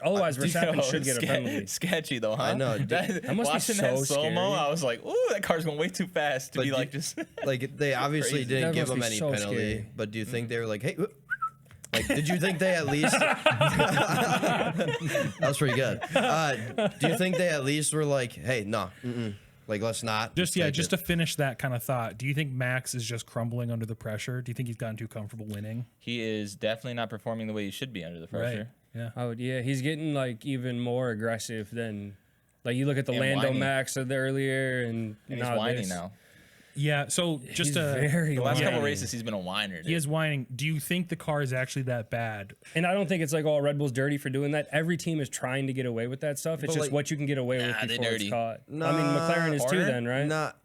Otherwise, Verstappen should get a penalty. Sketchy though, huh? I know. That must be so scary. I was like, ooh, that car's going way too fast to But be like just. Like they obviously didn't That give must him be any so penalty. scary. But do you think they were like, hey? Like, did you think they at least? That was pretty good. Do you think they at least were like, hey, no, like let's not. Just to finish that kind of thought. Do you think Max is just crumbling under the pressure? Do you think he's gotten too comfortable winning? He is definitely not performing the way he should be under the pressure. Right. Yeah. Yeah, he's getting like even more aggressive than, like you look at the Lando whiny. Max of the earlier, and He's whiny now. Yeah. So just very The last whiny. couple races, he's been a whiner. Dude. he is whining. Do you think the car is actually that bad? And I don't think it's like all Red Bull's dirty for doing that. Every team is trying to get away with that stuff. It's But, just like, what you can get away with they before dirty. it's caught. Nah, I mean, McLaren is too Horner? then, right? Not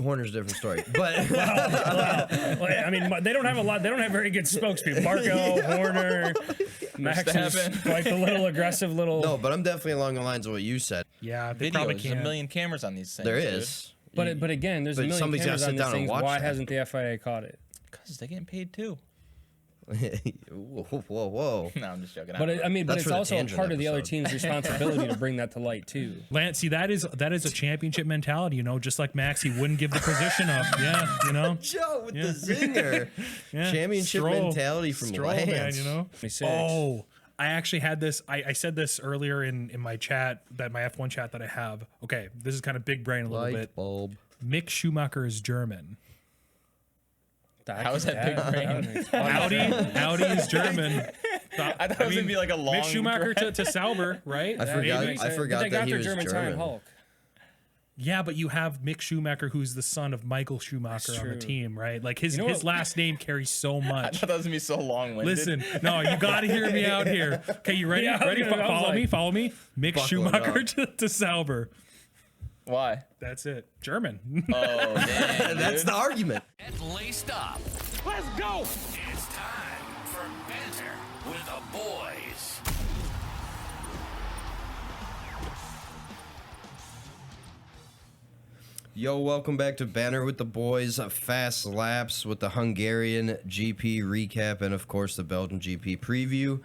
Horner's a different story, but Well, I mean, they don't have a lot. They don't have very good spokespeople. Marco, Horner, Max is Verstappen. like the little aggressive little. no. But I'm definitely along the lines of what you said. Yeah, they Video. probably There's a can't. million cameras on these things. There is. But again, there's a But million somebody's gotta cameras sit on these down and things. watch Why that. hasn't the FIA caught it? Because they're getting paid too. Whoa. No, I'm just joking. But That's it's for the also a tangent part of the other episode. team's responsibility to bring that to light too. Lance, see that is a championship mentality, you know. Just like Max, he wouldn't give the position up. Yeah, you know. Joe with the zinger. Yeah. Championship Stroll. mentality from Stroll, Lance. man, you know. 26. Oh, I actually had this. I said this earlier in my chat, my F1 chat that I have. Okay, this is kind of big brain a little Light bit. bulb. Mick Schumacher is German. How is that big brain? Audi is German. I thought it was gonna be like a long. Mick Schumacher to Sauber, right? I forgot. Maybe. I forgot But they that got he their was German German. time Hulk. Yeah, but you have Mick Schumacher, who's the son of Michael Schumacher on the true. team, right? Like his know his what? last name carries so I much. thought that was gonna be so long-winded. Listen, no, you got to hear me out here. Okay, you ready? Yeah, I was ready? gonna- I was Follow like- me. Follow me. Mick Buckle it Schumacher up. to Sauber. Why? That's it. German. Oh, damn, That's dude. the argument. Get laced up. Let's go! It's time for Banter with the boys. Yo, welcome back to Banter with the Boys. Fast laps with the Hungarian GP recap and, of course, the Belgian GP preview.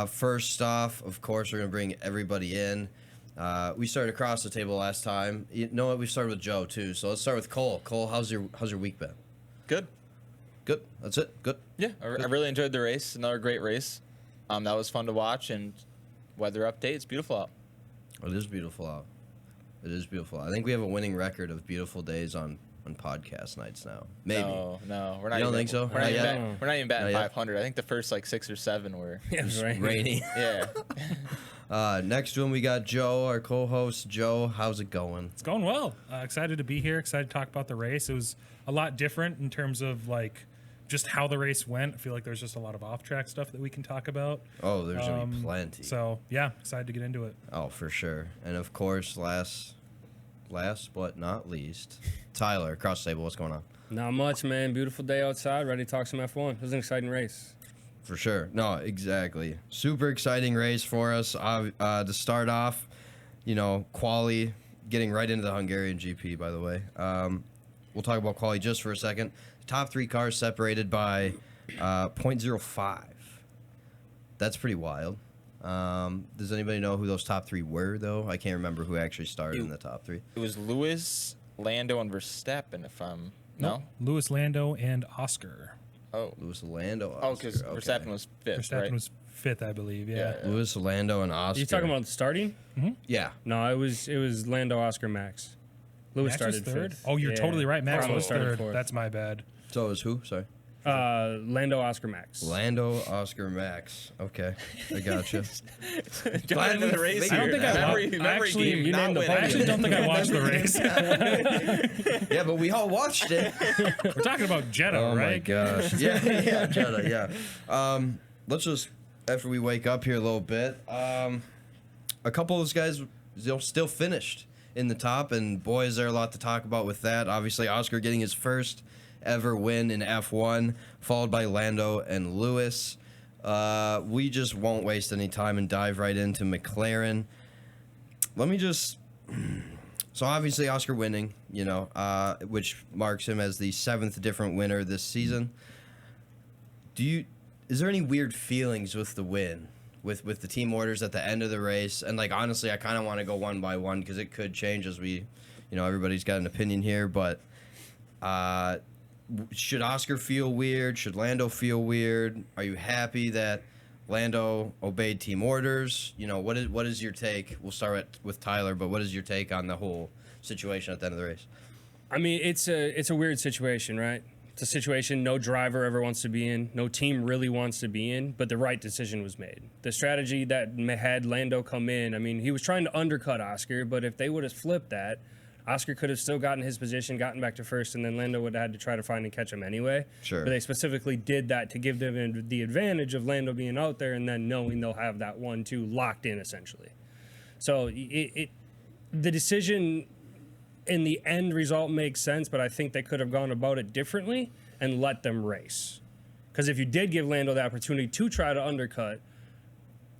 First off, of course, we're going to bring everybody in. We started across the table last time. You know what? We started with Joe, too. So let's start with Cole. Cole, how's your week been? Good. Good. That's it? Good. Yeah, I really enjoyed the race. Another great race. That was fun to watch. And weather update, it's beautiful out. It is beautiful out. It is beautiful. I think we have a winning record of beautiful days on podcast nights now. Maybe. No, we're not. You don't even, think so? We're not, Not even yet? we're not even batting Not yet? 500. I think the first like 6 or 7 were. Yeah, it was right. Rainy. Yeah. Next one, we got Joe, our co-host. Joe, how's it going? It's going well. Excited to be here. Excited to talk about the race. It was a lot different in terms of like just how the race went. I feel like there's just a lot of off-track stuff that we can talk about. Oh, there's gonna be plenty. So yeah, excited to get into it. Oh, for sure. And of course, last but not least, Tyler, across the table. What's going on? Not much, man. Beautiful day outside. Ready to talk some F1. It was an exciting race. For sure. No, exactly. Super exciting race for us. To start off, you know, quali, getting right into the Hungarian GP, by the way. We'll talk about quali just for a second. Top 3 cars separated by 0.05. That's pretty wild. Does anybody know who those top 3 were, though? I can't remember who actually started in the top 3. It was Lewis, Lando, and Verstappen. If I'm no. Lewis, Lando, and Oscar. Oh. Lewis, Lando, Oh, Oscar. because Okay. Verstappen was 5th, Verstappen right? was 5th, I believe. Yeah. Yeah. Lewis, Lando, and Oscar. You talking about starting? Yeah. No, it was Lando, Oscar, Max. Lewis Max was started third. fifth. Oh, you're Yeah. totally right. Max Carlos was started third. fourth. That's my bad. So it was who? Sorry. Lando, Oscar, Max. Lando, Oscar, Max. Okay, I gotcha. Jumping into the race I don't here. think I Remember, wa- remember actually, he you did not named the win. podium. I actually don't think I watched the race. Yeah, but we all watched it. We're talking about Jeddah, Oh my right? gosh. Yeah, Jeddah, yeah. Let's just, after we wake up here a little bit, a couple of those guys still finished in the top, and boy, is there a lot to talk about with that. Obviously, Oscar getting his first ever win in F1, followed by Lando and Lewis. We just won't waste any time and dive right into McLaren. Let me just... So obviously Oscar winning, you know, which marks him as the 7th different winner this season. Is there any weird feelings with the win with the team orders at the end of the race. And like honestly, I kind of want to go one by one because it could change as we, everybody's got an opinion here. But should Oscar feel weird? Should Lando feel weird? Are you happy that Lando obeyed team orders? What is your take? We'll start with Tyler, but what is your take on the whole situation at the end of the race? I mean, it's a weird situation, right? It's a situation no driver ever wants to be in, no team really wants to be in, but the right decision was made. The strategy that had Lando come in, I mean, he was trying to undercut Oscar, but if they would have flipped that, Oscar could have still gotten his position, gotten back to first, and then Lando would have had to try to find and catch him anyway. Sure. But they specifically did that to give them the advantage of Lando being out there and then knowing they'll have that 1-2 locked in, essentially. So the decision in the end result makes sense, but I think they could have gone about it differently and let them race. Because if you did give Lando the opportunity to try to undercut,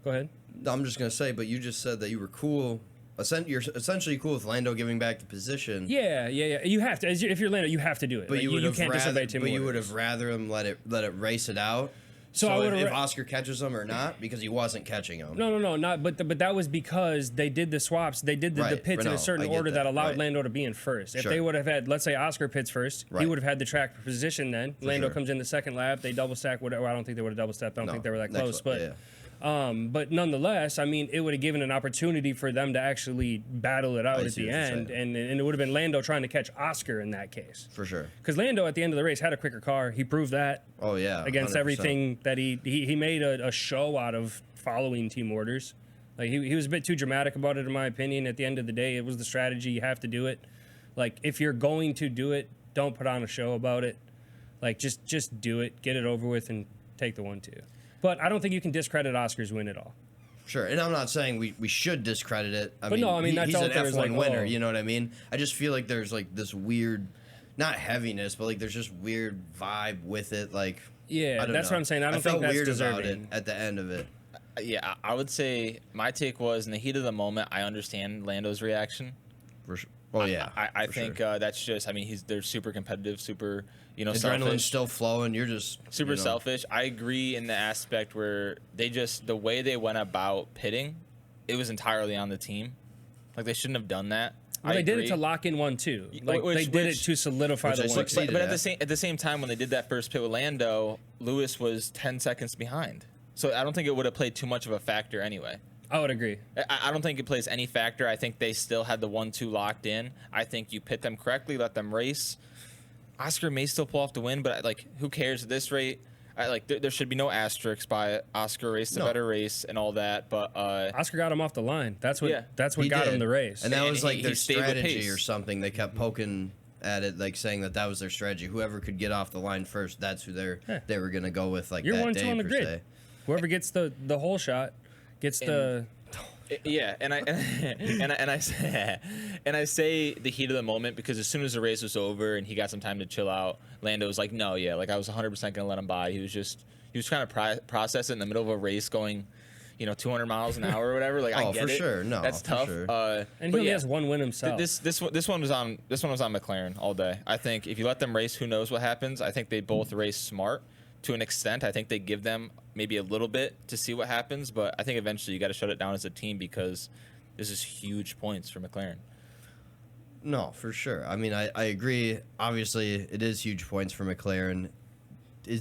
go ahead. I'm just going to say, but you just said that you were cool. You're essentially cool with Lando giving back the position. Yeah. You have to. If you're Lando, you have to do it. But you can't disobey team orders. you would have rather him let it race it out. So if Oscar catches him or not, because he wasn't catching him. No, not. But that was because they did the swaps. They did the pits in a certain order that allowed Lando to be in first. If they would have had, let's say Oscar pits first, he would have had the track position then. Lando comes in the second lap. They double stack. Whatever. I don't think they would have double stacked. I don't think they were that close. But nonetheless, I mean, it would have given an opportunity for them to actually battle it out at the end, and it would have been Lando trying to catch Oscar in that case. For sure. Because Lando at the end of the race had a quicker car. He proved that. Oh yeah. Against 100%. Everything that he made a show out of following team orders. Like he was a bit too dramatic about it, in my opinion. At the end of the day, it was the strategy. You have to do it. Like if you're going to do it, don't put on a show about it. Like just do it, get it over with, and take the 1-2. But I don't think you can discredit Oscar's win at all. Sure, and I'm not saying we should discredit it. That's he's all an F1 like, winner. oh. You know what I mean? I just feel like there's like this weird, not heaviness, but like there's just weird vibe with it. Like yeah, that's what I'm saying. I don't think that's weird deserving. about it at the end of it. Yeah, I would say my take was in the heat of the moment, I understand Lando's reaction. For sure. Oh yeah, I think that's just. I mean, they're super competitive, super adrenaline's selfish. still flowing. You're just super selfish. I agree in the aspect where the way they went about pitting, it was entirely on the team. Like they shouldn't have done that. Well, they did it to lock in 1-2. Like they did it to solidify the 1-2. But at the same time, when they did that first pit with Lando, Lewis was 10 seconds behind. So I don't think it would have played too much of a factor anyway. I would agree. I don't think it plays any factor. I think they still had the 1-2 locked in. I think you pit them correctly, let them race. Oscar may still pull off the win, but like, who cares at this rate? There should be no asterisks by it. Oscar raced a better race and all that, but Oscar got him off the line. That's what got him the race. And that was like their strategy pace. or something. They kept poking at it, like saying that was their strategy. Whoever could get off the line first, that's who they were gonna go with. Like you're that 1-2 day on the per grid. se. Whoever gets the whole shot gets the. Yeah, and I say the heat of the moment because as soon as the race was over and he got some time to chill out, Lando was like, no, yeah, like I was 100% gonna let him by. He was trying to process it in the middle of a race going, 200 miles an hour or whatever. Like I get for it. sure, no, that's for tough. Sure. And he only has one win himself. This one was on McLaren all day. I think if you let them race, who knows what happens. I think they both race smart. To an extent, I think they give them maybe a little bit to see what happens, but I think eventually you got to shut it down as a team because this is huge points for McLaren. No, for sure. I mean, I agree. Obviously, it is huge points for McLaren.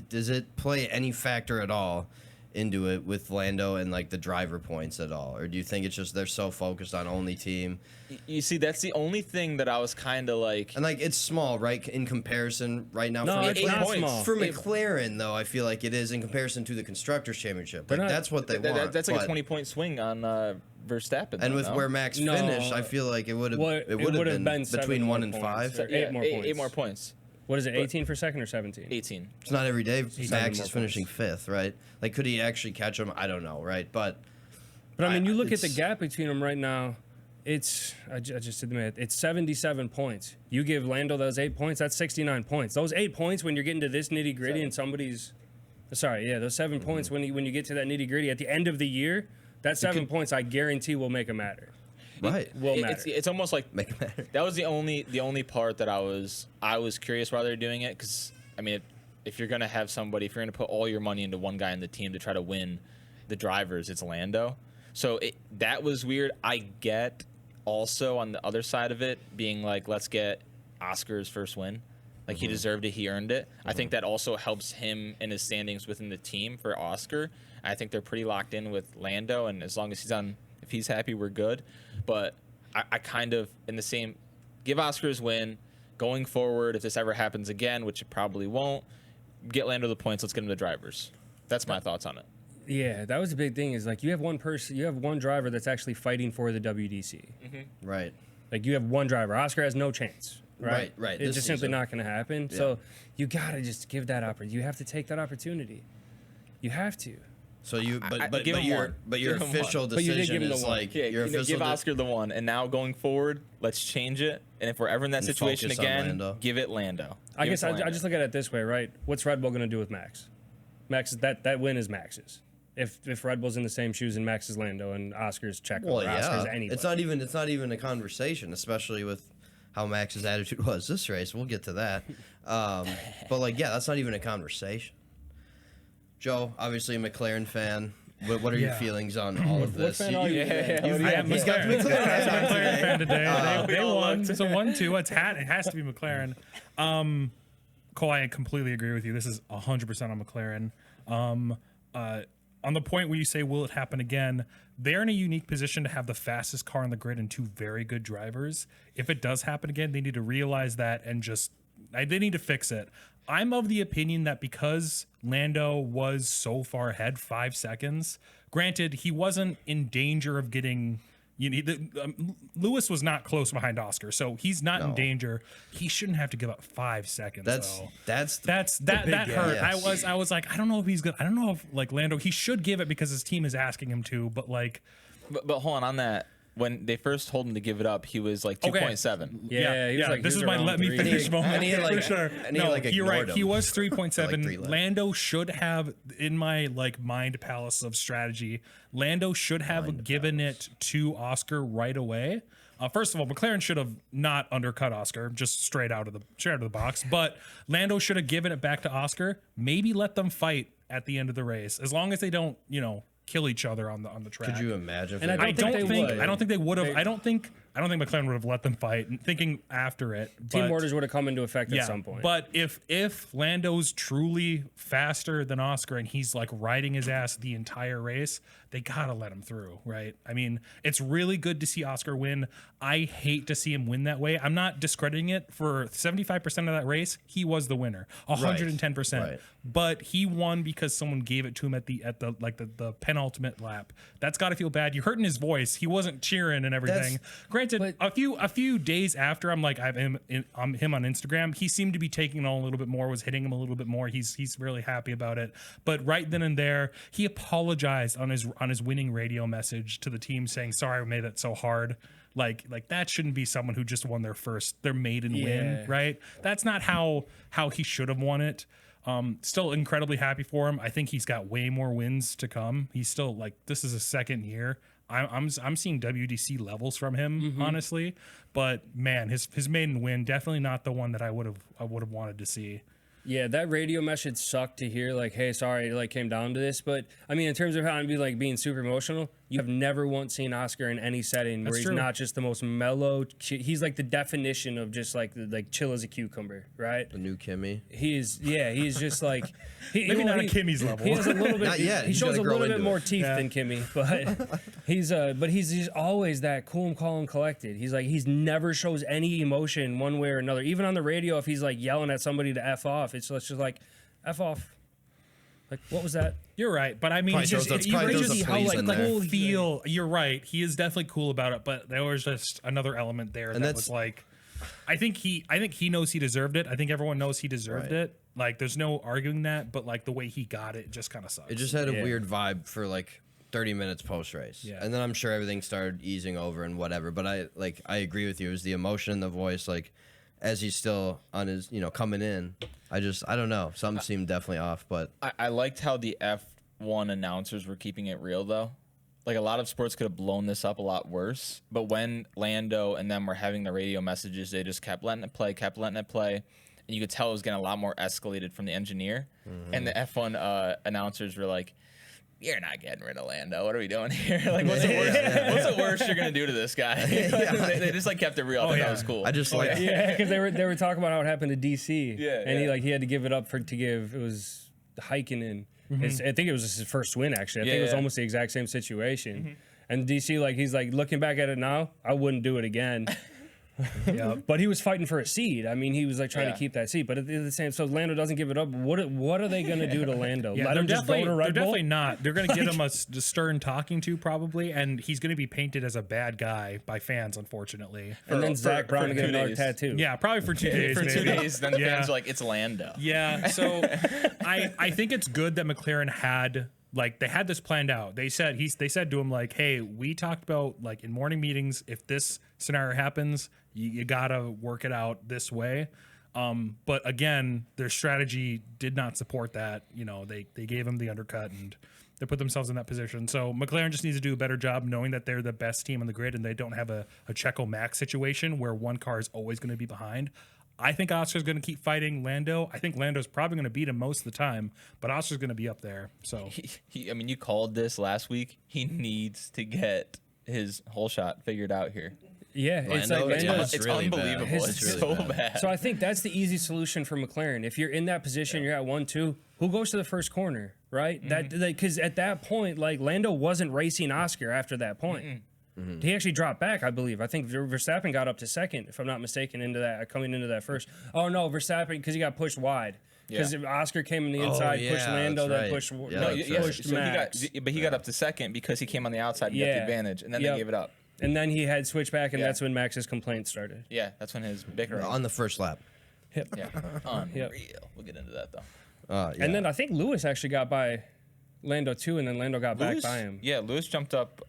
Does it play any factor at all into it with Lando and like the driver points at all, or do you think it's just they're so focused on only team? You see, that's the only thing that I was kind of like. And like it's small, right, in comparison right now. No, for it's McLaren. not small. For McLaren, though, I feel like it is in comparison to the Constructors' Championship. Like, that's what they want. That's like a 20-point swing on Verstappen. And with where Max finished, I feel like it would have been between 1 and 5. 8 more points. 8 more points. What is it, 18 for second or 17? 18. It's not every day Max is more finishing 5th, right? Like, could he actually catch him? I don't know, right? But I mean, you look at the gap between them right now. It's I just did the math. It's 77 points. You give Lando those 8 points, that's 69 points. Those 8 points when you're getting to this nitty gritty and somebody's, those 7 points when you get to that nitty gritty at the end of the year, that 7 points I guarantee will make a matter. Right. Will matter. It's almost like Make it matter. that was the only part that I was curious why they're doing it because I mean if you're gonna have somebody, if you're gonna put all your money into one guy in the team to try to win, the drivers, it's Lando. So that was weird. I get also on the other side of it being like, let's get Oscar's first win. Like, he deserved it. He earned it. I think that also helps him in his standings within the team for Oscar. I think they're pretty locked in with Lando, and as long as if he's happy, we're good. But I kind of, in the same, give Oscar his win. Going forward, if this ever happens again, which it probably won't, get Lando the points. Let's get him the drivers. That's my thoughts on it. Yeah, that was the big thing. Is like you have one driver that's actually fighting for the WDC. Right. Like you have one driver. Oscar has no chance. Right. It's just simply not going to happen. Yeah. So you got to just give that opportunity. You have to take that opportunity. You have to. So your official decision is like give Oscar the one, and now going forward, let's change it. And if we're ever in that situation again, give it Lando. I guess I just look at it this way, right? What's Red Bull going to do with Max? Max, that win is Max's. If Red Bull's in the same shoes and Max is Lando and Oscar's Checo or Oscar's anybody. It's not even a conversation, especially with how Max's attitude was this race. We'll get to that. But that's not even a conversation. Joe, obviously a McLaren fan. What are your feelings on all of this? What fan are you? I am He's got the McLaren. McLaren I'm a McLaren fan today. They all won. looked. It's a 1-2. It has to be McLaren. Cole, I completely agree with you. This is 100% on McLaren. On the point where you say, will it happen again? They're in a unique position to have the fastest car on the grid and two very good drivers. If it does happen again, they need to realize that and they need to fix it. I'm of the opinion that because Lando was so far ahead, 5 seconds, granted, he wasn't in danger of getting... Lewis was not close behind Oscar, so he's not in danger. He shouldn't have to give up 5 seconds. That hurt. Yes. I was like, I don't know if he's good. I don't know if Lando. He should give it because his team is asking him to. But but hold on that. When they first told him to give it up, he was like 2.7. Yeah, he was like, this is my let me finish moment. For sure. You're right. He was 3.7. Lando should have, in my mind palace of strategy, Lando should have given it to Oscar right away. First of all, McLaren should have not undercut Oscar, just straight out of the box. But Lando should have given it back to Oscar. Maybe let them fight at the end of the race, as long as they don't, kill each other on the track. Could you imagine? And I don't think they would have. I don't think McLaren would have let them fight. Thinking after it, team orders would have come into effect at some point. But if Lando's truly faster than Oscar and he's riding his ass the entire race, they gotta let him through, right? I mean, it's really good to see Oscar win. I hate to see him win that way. I'm not discrediting it. For 75% of that race, he was the winner, 110%. Right. But he won because someone gave it to him at the penultimate lap. That's got to feel bad. You're hurting his voice. He wasn't cheering and everything. Granted, a few days after, I'm him on Instagram. He seemed to be taking it all a little bit more. Was hitting him a little bit more. He's really happy about it. But right then and there, he apologized on his winning radio message to the team, saying, "Sorry, I made it so hard." Like that shouldn't be someone who just won their maiden win, right? That's not how he should have won it. Still incredibly happy for him. I think he's got way more wins to come. He's still this is his second year. I'm seeing WDC levels from him, honestly. But man, his maiden win, definitely not the one that I would have wanted to see. Yeah, that radio message sucked to hear. Hey, sorry, it came down to this. But I mean, in terms of how to be being super emotional, you have never once seen Oscar in any setting where he's not just the most mellow. He's the definition of just chill as a cucumber, right? The new Kimmy. He's just maybe not at Kimmy's level. He has a little bit. Not yet. He shows a little bit more teeth than Kimmy, but he's always that cool and calm and collected. He's never shows any emotion one way or another. Even on the radio, if he's yelling at somebody to F off, it's just F off. What was that? You're right, but I mean, you see how cool feel. You're right. He is definitely cool about it, but there was just another element there that was I think he knows he deserved it. I think everyone knows he deserved it. There's no arguing that, but the way he got it just kind of sucks. It just had a weird vibe for 30 minutes post race, and then I'm sure everything started easing over and whatever. But I agree with you. It was the emotion in the voice, as he's still on his, coming in. I don't know. Something seemed definitely off, but I liked how the F1 announcers were keeping it real, though. A lot of sports could have blown this up a lot worse. But when Lando and them were having the radio messages, they just kept letting it play. And you could tell it was getting a lot more escalated from the engineer. And the F1 announcers were like, you're not getting rid of Lando. What are we doing here? Like, what's the worst you're gonna do to this guy? They just like kept it real. That was cool. I just like because they were talking about how it happened to DC. Yeah, and he had to give it up it was Heikkinen. I think it was his first win actually. I think it was almost the exact same situation. And DC he's like looking back at it now, I wouldn't do it again. But he was fighting for a seed. I mean, he was like trying to keep that seed. But at the same, so Lando doesn't give it up. What are they going to do to Lando? Let him just go to Red Bull? They're definitely not. They're going to give him a stern talking to probably, and he's going to be painted as a bad guy by fans, unfortunately. And then Zach Brown to get another tattoo. Yeah, probably for 2 days. For 2 days, then the fans are like, it's Lando. Yeah. So I think it's good that McLaren had. Like they had this planned out. They said to him like, "Hey, we talked about like in morning meetings, if this scenario happens, you gotta work it out this way." But again, their strategy did not support that. You know, they gave him the undercut and they put themselves in that position. So McLaren just needs to do a better job knowing that they're the best team on the grid and they don't have a Checo Max situation where one car is always going to be behind. I think Oscar's going to keep fighting Lando. I think Lando's probably going to beat him most of the time, but Oscar's going to be up there. So, I mean, you called this last week. He needs to get his whole shot figured out here. Yeah, it's really unbelievable. Bad. It's really so bad. So I think that's the easy solution for McLaren. If you're in that position, you're at 1-2. Who goes to the first corner, right? That because at that point, like Lando wasn't racing Oscar after that point. He actually dropped back, I believe. I think Verstappen got up to second, if I'm not mistaken, coming into that first. Oh no, Verstappen because he got pushed wide. Because Oscar came on the inside, pushed Lando, then pushed Max. But he got up to second because he came on the outside and got the advantage, and then they gave it up. And then he had switched back, and that's when Max's complaints started. Yeah, that's when his bickering. on the first lap. Yeah, unreal. We'll get into that though. And then I think Lewis actually got by Lando too, and then Lando got back by him. Yeah, Lewis jumped up.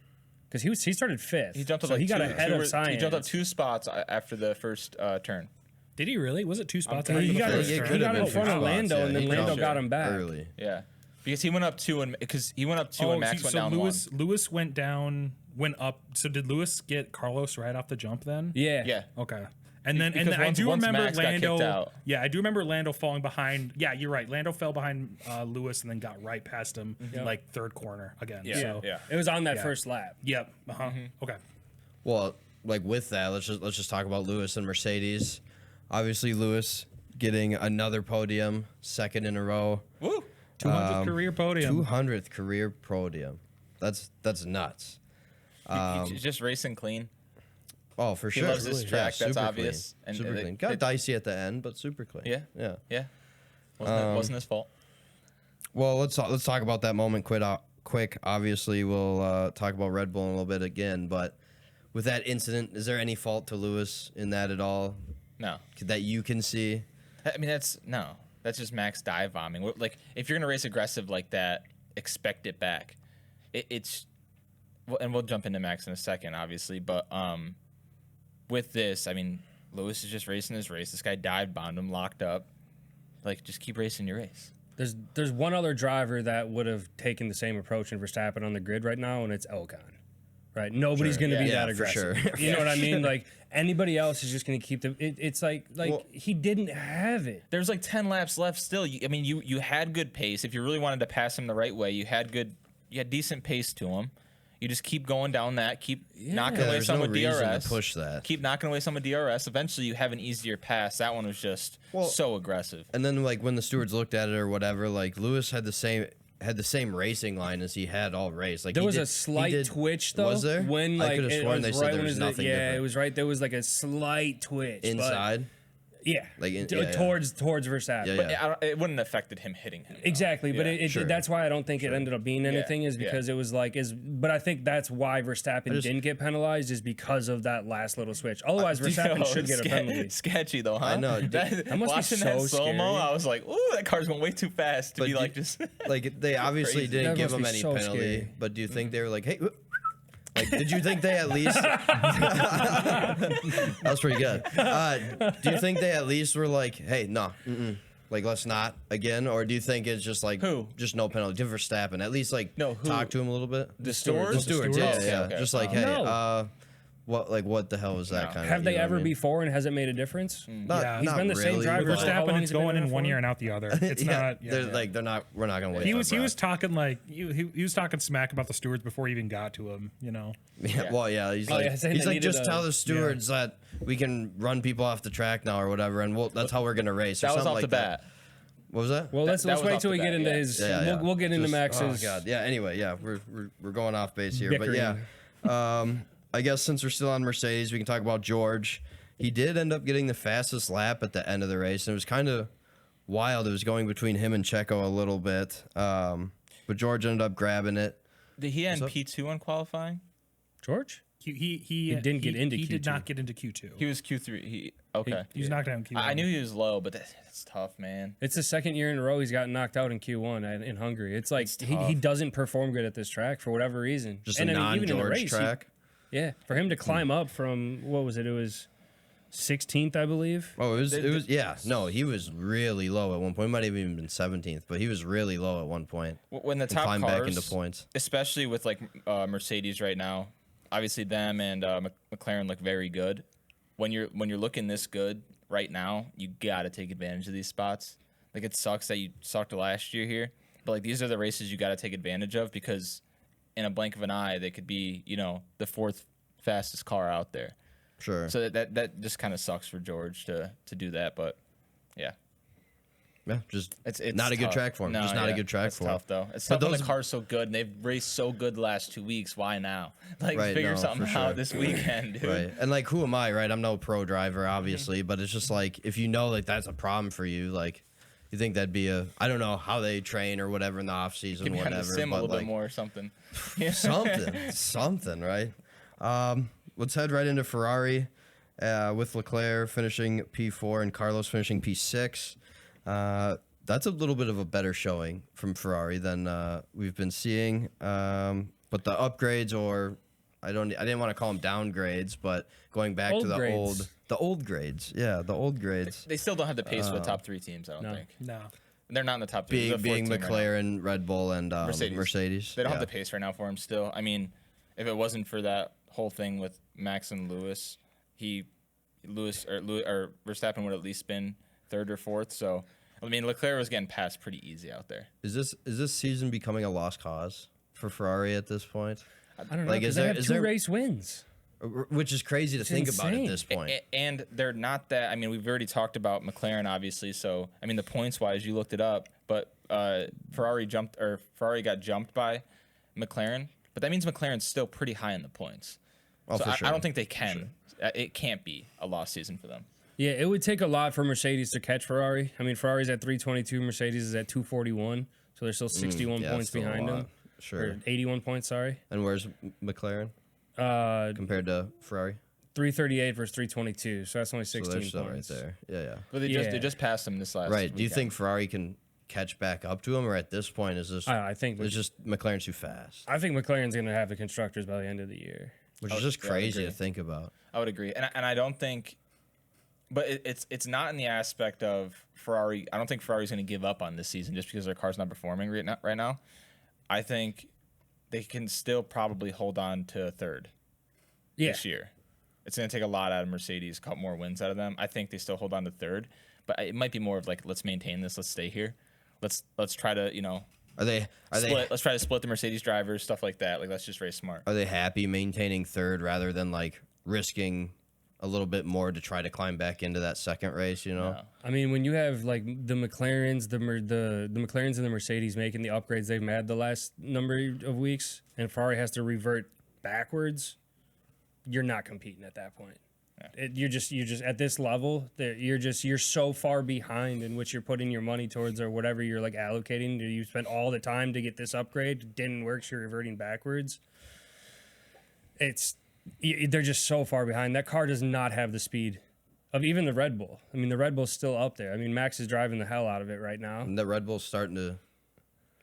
Because he started 5th. He jumped up he got ahead of Science. He jumped up 2 spots after the first turn. did he really? Was it 2 spots? He got in front of Lando, and then Lando got him back early. Yeah, because he went up 2 and Max went down 1. Lewis went up. So did Lewis get Carlos right off the jump then? Yeah. Okay. And then I do remember Lando. Yeah, I do remember Lando falling behind. Yeah, you're right. Lando fell behind Lewis and then got right past him, like third corner again. Yeah, so, It was on that first lap. Yep. Okay. Well, like with that, let's just talk about Lewis and Mercedes. Obviously, Lewis getting another podium, 2nd in a row. Woo! 200th career podium. 200th career podium. That's nuts. He's just racing clean. Oh, for sure. He loves this track. Yeah, that's obvious. Clean. Super clean. Got dicey at the end, but super clean. Yeah. Wasn't his fault. Well, let's talk about that moment quick. Obviously, we'll talk about Red Bull in a little bit again, but with that incident, is there any fault to Lewis in that at all? No. That you can see? I mean, that's just Max dive bombing. Like, if you're gonna race aggressive like that, expect it back. And we'll jump into Max in a second, obviously, but with this, I mean, Lewis is just racing his race. This guy dive bombed him, locked up. Like, just keep racing your race. There's one other driver that would have taken the same approach in Verstappen on the grid right now, and it's Ocon. Right? Nobody's going to be that aggressive. For sure. You know what I mean? Like, anybody else is just going to keep the. It's like he didn't have it. There's like 10 laps left still. You had good pace. If you really wanted to pass him the right way, you had decent pace to him. You just keep going down that, keep knocking away some with DRS. To push that. Keep knocking away some with DRS. Eventually, you have an easier pass. That one was just so aggressive. And then, like, when the stewards looked at it or whatever, like, Lewis had the same racing line as he had all race. Like, there was a slight twitch though. Was there? When like I could have sworn they said there was nothing different. It was right. There was like a slight twitch inside. Yeah, like towards Verstappen. But it wouldn't have affected him hitting him. Exactly, but that's why I don't think it ended up being anything. Is because it was like but I think that's why Verstappen didn't get penalized is because of that last little switch. Otherwise, Verstappen should get a penalty. Sketchy though, huh? I know. That must be so slow-mo, I was like, ooh, that car's going way too fast to be like just. Like they obviously didn't give him any penalty, but do you think they were like, hey? Like, did you think they at least? That was pretty good. Do you think they at least were like, "Hey, no, like let's not again," or do you think it's just like just no penalty? Verstappen, at least like talk to him a little bit. The stewards, yeah. Just like, hey, What the hell is that kind of? Have they ever before, and has it made a difference? Not, He's not been the same really, driver. but- Verstappen is going in one year and out the other. It's not. Yeah, they're not. We're not gonna wait. he for was Brad. talking like he was talking smack about the stewards before he even got to him. You know. Yeah, well, yeah, he's like, saying he's they like, needed just tell the stewards that we can run people off the track now or whatever, and that's how we're gonna race. Or That was something off like the bat. That. What was that? Well, let's was wait off till the we get bat, into yeah. his. Yeah. We'll get into Max's. Oh god, yeah. Anyway, yeah, we're going off base here, but yeah. I guess since we're still on Mercedes, we can talk about George. He did end up getting the fastest lap at the end of the race, and it was kind of wild. It was going between him and Checo a little bit, but George ended up grabbing it. Did he end P2 on qualifying? George? He didn't get into He Q2. did not get into Q2. He was Q3. Okay. He was knocked out in Q1. I knew he was low, but that's tough, man. It's the second year in a row he's gotten knocked out in Q1 in Hungary. It's like he doesn't perform good at this track for whatever reason. Just and a I mean, even in the non-George race, track. yeah, for him to climb up from what was it? It was 16th, I believe. Oh, it was yeah. No, he was really low at one point. He might have even been 17th, but he was really low at one point. When the And top climbed cars, back into points. especially with like Mercedes right now, obviously them and McLaren look very good. When you're looking this good right now, you got to take advantage of these spots. Like it sucks that you sucked last year here, but like these are the races you got to take advantage of because in a blink of an eye they could be the fourth fastest car out there. Sure. So that just kind of sucks for George to do that, but yeah. Yeah, just It's not a good tough. track for him. No, just not a yeah, good track it's for him. tough though. It's But tough when the those- car's so good and they've raced so good the last 2 weeks. Why now? Like Right, figure no, something for sure. out this weekend, dude. Right. And like, who am I, right? I'm no pro driver, obviously, but it's just like, if you know, like, that's a problem for you, like, you think that'd be I don't know how they train or whatever in the off season, Give me on whatever. the sim a but little like, bit more or something. something, right? Let's head right into Ferrari with Leclerc finishing P4 and Carlos finishing P6. That's a little bit of a better showing from Ferrari than we've been seeing. But the upgrades, or I didn't want to call them downgrades, but going back Old to the grades. old grades. Yeah, the old grades. They still don't have the pace for the top 3 teams, I don't no. think. No. They're not in the top 3. Being McLaren, Red Bull, and Mercedes. They don't Yeah. have the pace right now for him still. I mean, if it wasn't for that whole thing with Max and Lewis, or Verstappen would have at least been 3rd or 4th. So, I mean, Leclerc was getting passed pretty easy out there. Is this season becoming a lost cause for Ferrari at this point? I don't know. Like, Like, is they there- have is 2 there- race wins. Which is crazy to think about at insane. this point. And they're not that. I mean, we've already talked about McLaren, obviously. So, I mean, the points wise, you looked it up, but Ferrari got jumped by McLaren. But that means McLaren's still pretty high in the points. Oh, So for sure. I don't think they can. It can't be a lost season for them. Yeah, it would take a lot for Mercedes to catch Ferrari. I mean, Ferrari's at 322, Mercedes is at 241, so they're still 61 yeah, points still a behind lot. them. Sure. Or 81 points, sorry. And where's McLaren compared to Ferrari? 338 versus 322, so that's only So 16 they're still points. right there. Yeah. But they Yeah. just passed them this last. Right. Do you weekend. think Ferrari can catch back up to him, or at this point is this? I think it's just McLaren's too fast, I think McLaren's going to have the constructors by the end of the year. which is just yeah, I would crazy to agree. think about. I would agree, and I don't think, but it's not in the aspect of Ferrari. I don't think Ferrari's going to give up on this season just because their car's not performing right now. I think they can still probably hold on to 3rd Yeah. this year. It's going to take a lot out of Mercedes, a couple more wins out of them. I think they still hold on to 3rd, but it might be more of like, let's maintain this, let's stay here, let's try to Are they let's try to split the Mercedes drivers, stuff like that. Like let's just race smart. are they happy maintaining 3rd rather than like risking a little bit more to try to climb back into that second race? You know. No. I mean, when you have like the McLarens, the McLarens and the Mercedes making the upgrades they've made the last number of weeks, and Ferrari has to revert backwards, you're not competing at that point. You're just at this level that you're so far behind in which you're putting your money towards or whatever you're like allocating. You spent all the time to get this upgrade, didn't work, so you're reverting backwards. They're just so far behind. That car does not have the speed of even the Red Bull. I mean, the Red Bull's still up there. I mean, Max is driving the hell out of it right now. And the Red Bull's starting to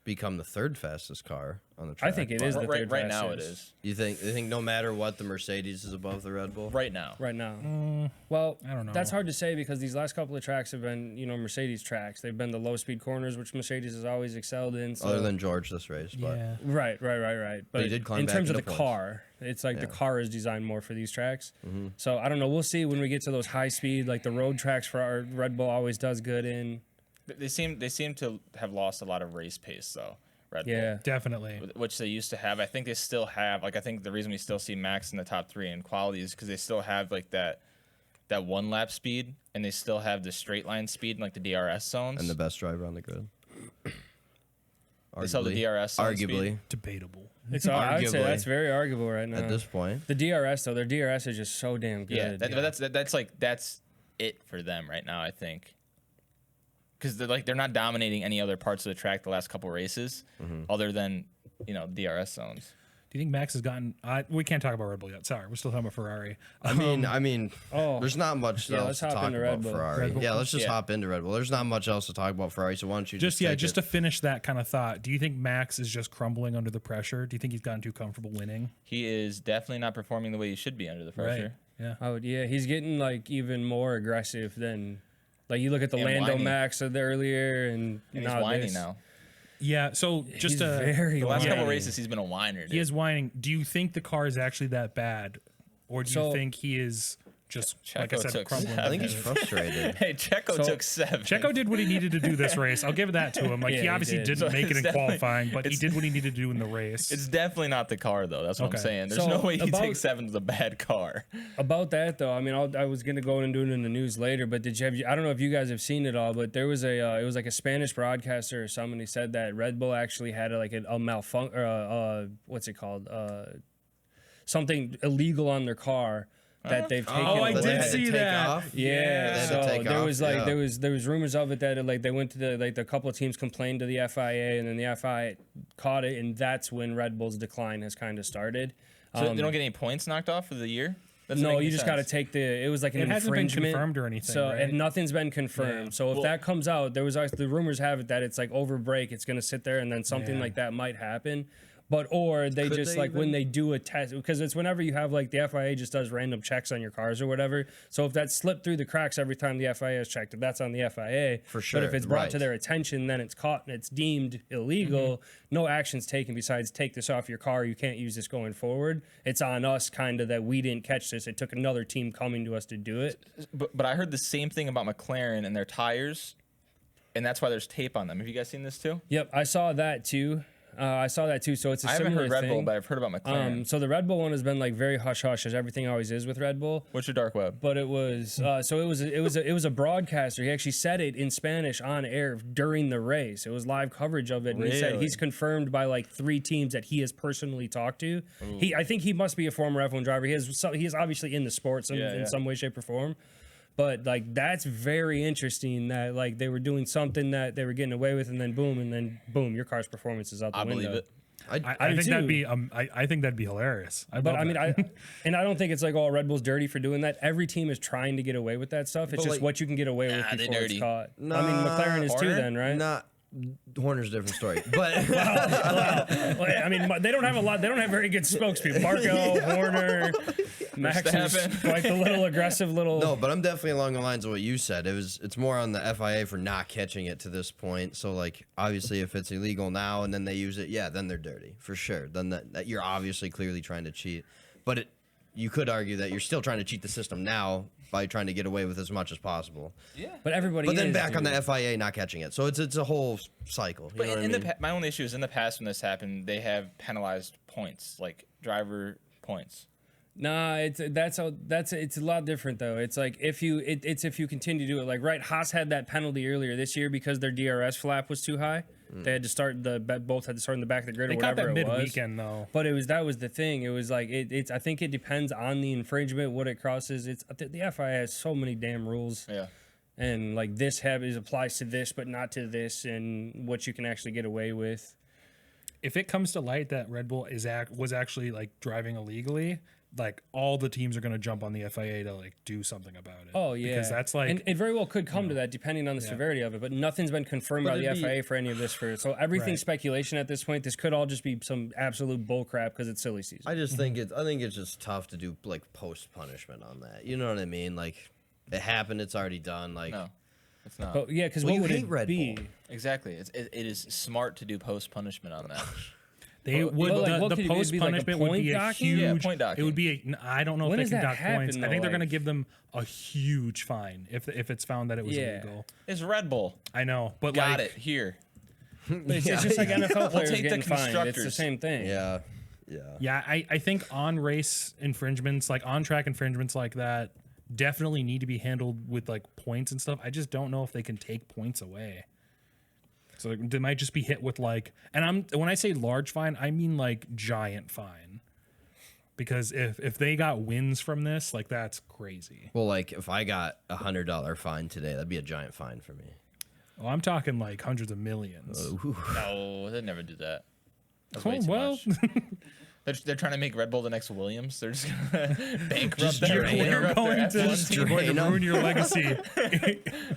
become the 3rd fastest car on the track. I think it is the third Right now it fastest. is. You think no matter what, the Mercedes is above the Red Bull? Right now. Right now. Well, I don't know. That's hard to say because these last couple of tracks have been, Mercedes tracks. They've been the low-speed corners, which Mercedes has always excelled in. So. Other than George this race, but Yeah. Right. But he did climb in back terms of into the points. car, It's like the car is designed more for these tracks. So I don't know. We'll see when we get to those high speed, like the road tracks for our Red Bull always does good in. They seem to have lost a lot of race pace though. Red Bull. Yeah, definitely. Which they used to have. I think they still have. Like I think the reason we still see Max in the top 3 in quality is because they still have like that 1 lap speed, and they still have the straight line speed in like the DRS zones. And the best driver on the grid. They sell the DRS zone arguably speed. Debatable. it's I would say that's very arguable right now. at this point. The DRS though, their DRS is just so damn good. Yeah, that's it for them right now. I think. Because they're not dominating any other parts of the track the last couple races, other than DRS zones. Do you think Max has gotten? We can't talk about Red Bull yet. Sorry, we're still talking about Ferrari. I mean, there's not much else to let's hop talk into about Red Bull. Ferrari. Yeah, let's just hop into Red Bull. There's not much else to talk about Ferrari, so why don't you just to finish that kind of thought? Do you think Max is just crumbling under the pressure? Do you think he's gotten too comfortable winning? He is definitely not performing the way he should be under the pressure. Right. Yeah. He's getting like even more aggressive than. Like you look at the Lando whiny. Max of the earlier, and He's whiny now. Yeah. So just very The last whiny. couple races, he's been a whiner. Dude. He is whining. Do you think the car is actually that bad, or do you So- think he is just like I Checo said, took crumbling? I think he's frustrated. Hey, Checo took 7. Checo did what he needed to do this race. I'll give that to him. Like Yeah, he he obviously did. didn't So make it it's in definitely- qualifying, but he did what he needed to do in the race. It's definitely not the car though. That's what Okay. I'm saying. There's So, no way he about- takes 7 with a bad car. About that though, I mean, I was gonna go and do it in the news later, but I don't know if you guys have seen it all, but there was it was like a Spanish broadcaster or somebody said that Red Bull actually had a malfunction, or what's it called, something illegal on their car that they've taken. Oh, I away. They did had to see take that. off? Yeah, They had to so take there off, was like yeah. there was rumors of it that like they went to the couple of teams complained to the FIA, and then the FIA caught it, and that's when Red Bull's decline has kind of started. So they don't get any points knocked off for the year. That doesn't No, make you any just got to sense. take it was like an It hasn't been infringement. confirmed or anything, So right? and nothing's been confirmed. Yeah. So if Well- that comes out, there was the rumors have it that it's like over break, it's going to sit there, and then something Yeah. like that might happen. But or they Could just they like when even- they do a test, because it's whenever you have like the FIA just does random checks on your cars or whatever. So if that slipped through the cracks every time the FIA is checked, if that's on the FIA, For But sure, if it's brought to right. their attention, then it's caught and it's deemed illegal. No action's taken besides take this off your car. You can't use this going forward. It's on us, kind of, that we didn't catch this. It took another team coming to us to do it. But I heard the same thing about McLaren and their tires, and that's why there's tape on them. Have you guys seen this too? Yep, I saw that too. So it's a I haven't similar heard Red thing. Bull, but I've heard about McLaren. So the Red Bull one has been like very hush hush, as everything always is with Red Bull. What's your dark web? But it was it was a broadcaster. He actually said it in Spanish on air during the race. It was live coverage of it. And he said Really? he's confirmed by like 3 teams that he has personally talked to. I think he must be a former F1 driver. He is obviously in the sports in some way, shape, or form. But like that's very interesting that like they were doing something that they were getting away with, and then boom, your car's performance is out the I window. believe it. I do think that'd too. be I think that'd be hilarious. But I mean, I don't think it's like, oh, Red Bull's dirty for doing that. Every team is trying to get away with that stuff. It's But, just like, what you can get away with Nah, they before it's dirty. caught. I mean, McLaren is too, Horner? then, right? Not Horner's a different story, but Well, I mean, they don't have a lot. They don't have very good spokespeople. Marco, Horner, Max is Verstappen. like the little aggressive little. no, but I'm definitely along the lines of what you said. It's more on the FIA for not catching it to this point. So like obviously if it's illegal now and then they use it, yeah, then they're dirty for sure. Then that you're obviously clearly trying to cheat. But you could argue that you're still trying to cheat the system now by trying to get away with as much as possible. But everybody. But then is, back on dude. the FIA not catching it. So it's a whole cycle. You But know what I in mean? my only issue is in the past when this happened, they have penalized points, like driver points. Nah, it's a lot different though. It's like if you continue to do it, like right, Haas had that penalty earlier this year because their DRS flap was too high. They had to start both had to start in the back of the grid they or got whatever that it was. mid-weekend though. But that was the thing. It was like it's. I think it depends on the infringement, what it crosses. The FIA has so many damn rules. Yeah. And like this applies to this, but not to this, and what you can actually get away with. If it comes to light that Red Bull was actually like driving illegally, like all the teams are going to jump on the FIA to like do something about it. Oh yeah, because that's like and it very well could come to that depending on the severity of it. But nothing's been confirmed by the it'd be- FIA for any of this. So everything's Right. speculation at this point. This could all just be some absolute bullcrap because it's silly season. I just think it's just tough to do like post punishment on that. You know what I mean? Like it happened, it's already done. Like No, it's not. But yeah, because Well, what you would hate it Red be? Bull. Exactly. It is smart to do post punishment on that. They would the post punishment would be a huge. Point docking. It would be. I don't know When if they does can that dock points. happen, I think though? they're going to give them a huge fine if it's found that it was illegal. It's Red Bull. I know, but Got like, it here. It's just like NFL players take the getting fined. It's the constructors. same thing. Yeah. Yeah, I think on race infringements, like on track infringements like that, definitely need to be handled with like points and stuff. I just don't know if they can take points away. So they might just be hit with like, and when I say large fine, I mean like giant fine. Because if they got wins from this, like that's crazy. Well, like if I got $100 fine today, that'd be a giant fine for me. Well, I'm talking like hundreds of millions. No, they'd never do that. That's Oh, way too well. much. They're trying to make Red Bull the next Williams. They're just gonna bankrupt their You're going to ruin your legacy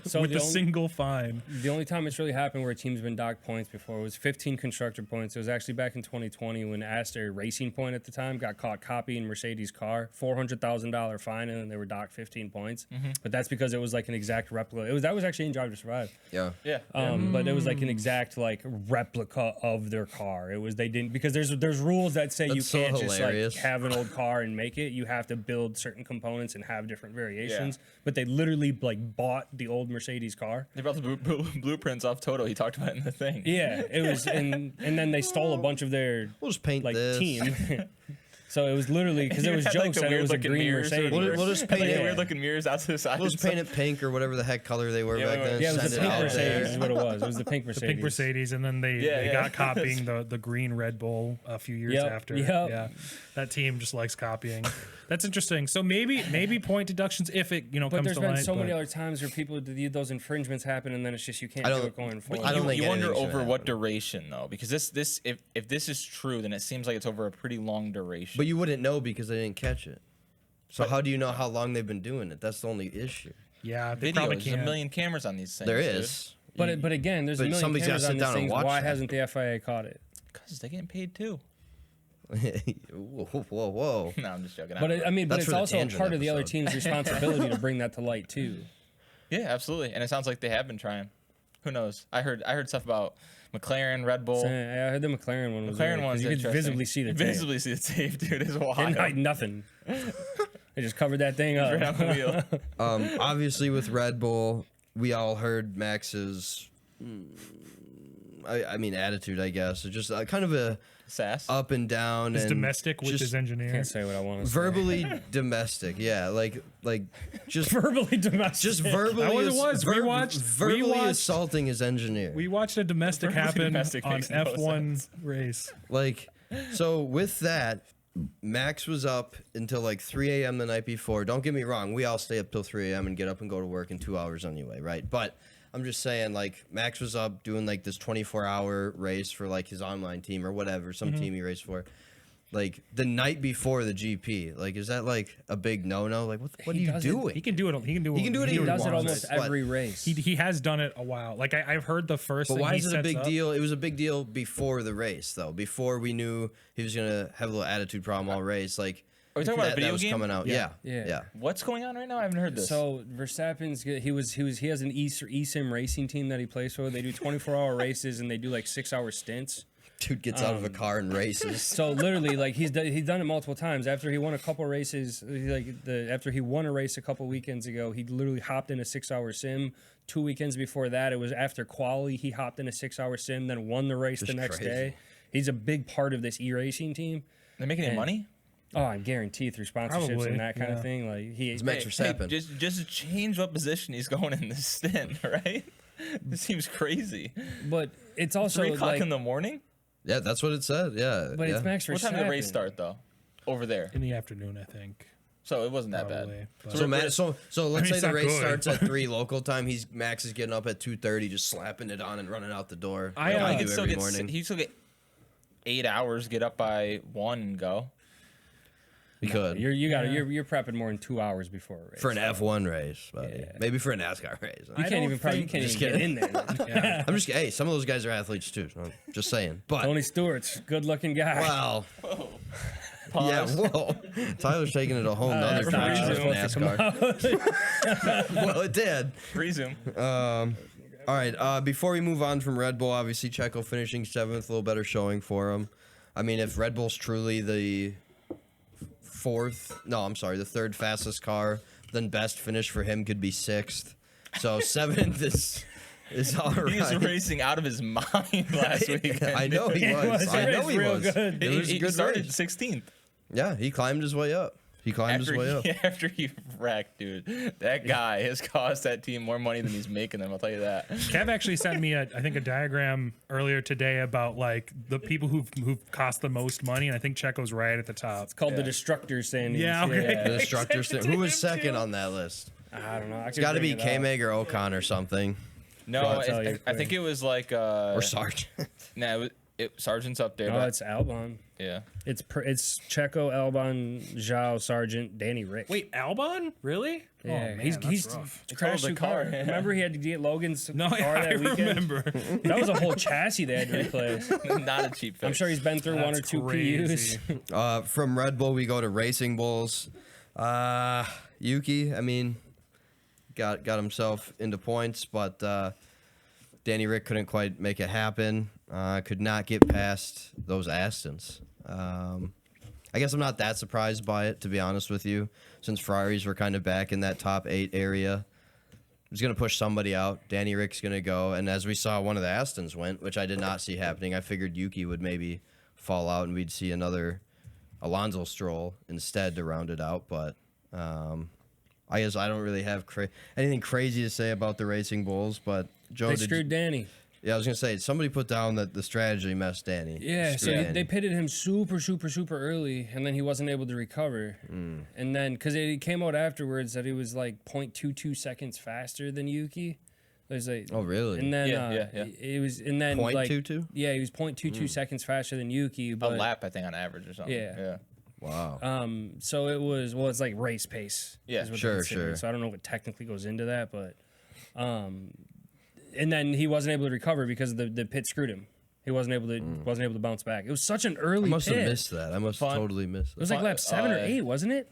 So with the a only- single fine. The only time it's really happened where a team's been docked points before was 15 constructor points. It was actually back in 2020 when Astor Racing Point at the time got caught copying Mercedes' car, $400,000 fine, and then they were docked 15 points. But that's because it was like an exact replica. That was actually in Drive to Survive. Yeah. Yeah. But it was like an exact like replica of their car. It was they didn't because there's rules that say you That's so can't just like hilarious. have an old car and make it. You have to build certain components and have different variations. But they literally like bought the old Mercedes car. They brought the blueprints off Toto. He talked about it in the thing. Yeah, it was, and then they stole a bunch of their We'll just paint like this. team. So it was literally because it was Had, like, jokes the that it was a weird-looking green mirrors or Mercedes. whatever. We'll just Had, paint like, it. weird looking mirrors out to the side. We'll just paint it pink or whatever the heck color they were back then. Yeah, it was Send the it pink out Mercedes there. is what it was. It was the pink The Mercedes. pink Mercedes, and then they got copying the green Red Bull a few years Yep, after. yep. Yeah, that team just likes copying. That's interesting. So maybe point deductions if it But comes there's to been light. so many but- other times where people those infringements happen, and then it's just you can't I do don't- it going but forward. I don't think you wonder anything's gonna over what happen. duration though, because this if this is true, then it seems like it's over a pretty long duration. But you wouldn't know because they didn't catch it. So how do you know how long they've been doing it? That's the only issue. Yeah, they Videos, probably there's a can't. million cameras on these things. There is. But again, there's a But million somebody's gotta cameras sit on these down and things. watch Why that. hasn't the FIA caught it? Because they're getting paid too. Whoa. No, I'm just joking. But don't know. but That's it's for the also a tangent part of the other episode. team's responsibility to bring that to light too. Yeah, absolutely. And it sounds like they have been trying. Who knows? I heard stuff about McLaren, Red Bull. So, I heard the McLaren one was McLaren one's you could interesting. visibly see the tape. visibly see the tape, dude. It's wild. Didn't hide nothing. They just covered that thing up. Right on the wheel. Obviously, with Red Bull, we all heard Max's, I mean, attitude, I guess. It's just kind of a Sass. up and down. He's and domestic with just his engineer. Can't say what I want to say. verbally domestic. Yeah, like just Verbally domestic. just verbally. That was it was. We verbally watched- assaulting his engineer. We watched a domestic happen domestic on makes no F1 sense. race. Like, so with that, Max was up until like 3 a.m. the night before. Don't get me wrong. We all stay up till 3 a.m. and get up and go to work in 2 hours anyway, right? But I'm just saying, like, Max was up doing like this 24-hour race for like his online team or whatever, some team he raced for. Like the night before the GP, like, is that like a big no-no? Like, what are He you does it. doing? He can do it. He can do it. He can do it He He does it wants almost it, but- every race. He has done it a while. Like I've heard the first. But thing why he is it a sets big up- deal? It was a big deal before the race, though. Before we knew he was gonna have a little attitude problem all race. Like, Are we talking about a that video was game? coming out. Yeah. Yeah. What's going on right now? I haven't heard this. So Verstappen's good. He has an eSIM racing team that he plays for. They do 24-hour races and they do like 6-hour stints. Dude gets out of a car and races. So literally, like he's done it multiple times. After he won a couple races, after he won a race a couple weekends ago, he literally hopped in a 6-hour sim. 2 weekends before that, it was after quali. He hopped in a 6-hour sim, then won the race the next crazy. day. He's a big part of this e-racing team. They're making any money? Oh, I guarantee through sponsorships Probably, and that kind yeah. of thing. Like It's Max Verstappen. Just change what position he's going in this stint, right? This seems crazy. but it's also 3 o'clock like, in the morning? Yeah, that's what it said. Yeah. but yeah. it's Max Verstappen. What time did the race start though? Over there. in the afternoon, I think. So it wasn't that Probably, bad. but- So, Matt, so let's mean, say it's the not race good, starts at but- 3 local time. Max is getting up at 2:30, just slapping it on and running out the door. I, like uh, I He do could still every get morning. he still get 8 hours, get up by 1 and go. He could You're prepping more than 2 hours before a race. for an F1 race, buddy. Yeah. Maybe for a NASCAR race. You can't even Just get in there. yeah. I'm just hey, some of those guys are athletes too. So I'm just saying. But Tony Stewart's good-looking guy. wow. Yeah, whoa. Tyler's taking it a whole nother That's not direction really with supposed to come NASCAR. Well, it did. Resume. All right. Before we move on from Red Bull, obviously Checo finishing 7th, a little better showing for him. I mean, if Red Bull's truly the third fastest car, then best finish for him could be 6th. So 7th is all right. He was racing out of his mind last weekend. I know he was. I know he was. Good. It was a He good started race. 16th. Yeah, he climbed his way up. After he wrecked, dude. That guy has cost that team more money than he's making them. I'll tell you that. Kev actually sent me I think a diagram earlier today about like the people who've cost the most money, and I think Checo's right at the top. It's called the Destructor standings. Yeah, okay. The Destructor. Who was second on that list? I don't know. It's got to be Kmag or Ocon or something. No, I think it was like Or Sargent. No, Sargent's up there. No, but it's Albon. yeah. It's Checo, Albon, Zhao, Sargent, Danny Rick. Wait, Albon? Really? Yeah, Oh, man, he's that's rough. crashed the the car. car. Remember he had to get Logan's No, car I that weekend? remember. That was a whole chassis they had to replace. Not a cheap fix. I'm sure he's been through one or That's two crazy. PUs. From Red Bull, we go to Racing Bulls. Yuki, I mean, got himself into points, but Danny Rick couldn't quite make it happen. Could not get past those Astons. I guess I'm not that surprised by it, to be honest with you, since Ferraris were kind of back in that top 8 area. He's going to push somebody out. Danny Rick's going to go. And as we saw, one of the Astons went, which I did not see happening. I figured Yuki would maybe fall out and we'd see another Alonso Stroll instead to round it out. But I guess I don't really have anything crazy to say about the Racing Bulls. But Joe, They screwed Danny. Yeah, I was going to say, somebody put down that the strategy messed Danny. Yeah, so Danny. they pitted him super early, and then he wasn't able to recover. And then, because it came out afterwards that he was like 0.22 seconds faster than Yuki. There's like, Oh, really? and then Yeah. it was, and then like 0.22? Yeah, he was 0.22 seconds faster than Yuki. But, a lap, I think, on average or something. Yeah. Wow. So it was it's like race pace. Yeah, is what sure, they consider. sure. So I don't know what technically goes into that, but and then he wasn't able to recover because the pit screwed him. He wasn't able to bounce back. It was such an early I must pit. have missed that. I must have totally missed It was that. like lap 7 or 8, wasn't it?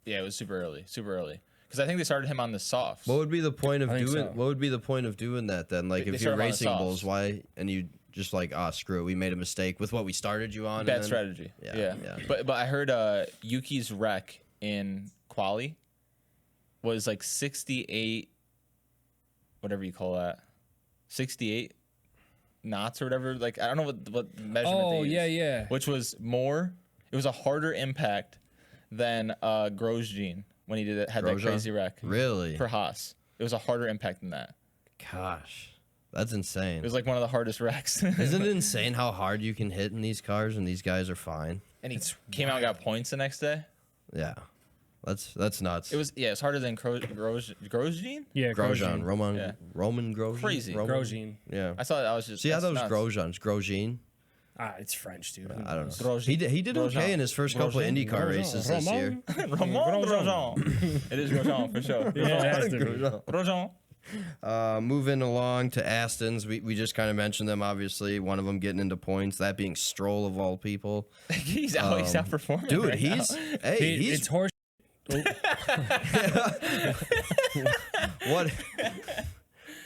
Yeah, it was super early. Because I think they started him on the softs. What would be the point of I think doing? so. What would be the point of doing that then? Like They if you're start him on the Racing softs. Bulls, why? And you just like, screw it, we made a mistake with what we started you on. Bad and then- strategy. Yeah. But I heard Yuki's wreck in quali was like 68, whatever you call that, 68 knots or whatever. Like I don't know what measurement. Oh, they used, yeah. Which was more. It was a harder impact than Grosjean when he had that Grosjean? crazy wreck. Really? For Haas, it was a harder impact than that. Gosh, that's insane. It was like one of the hardest wrecks. Isn't it insane how hard you can hit in these cars and these guys are fine? And he came out and got points the next day. Yeah, that's nuts. It's harder than Grosjean. Yeah, Grosjean, Yeah. Roman Grosjean. Crazy. Grosjean. Yeah. I thought I was just. See, I that's thought it was nuts. Grosjean. Grosjean. It's French, dude. I don't know. Grosjean. He did okay Grosjean. in his first couple of Grosjean. IndyCar races this year. Ramon Grosjean. It is Grosjean for sure. Yeah, it has to be. Grosjean. Moving along to Astons, we just kind of mentioned them. Obviously, one of them getting into points. That being Stroll of all people. He's outperforming. Dude, right he's now. It's horse. what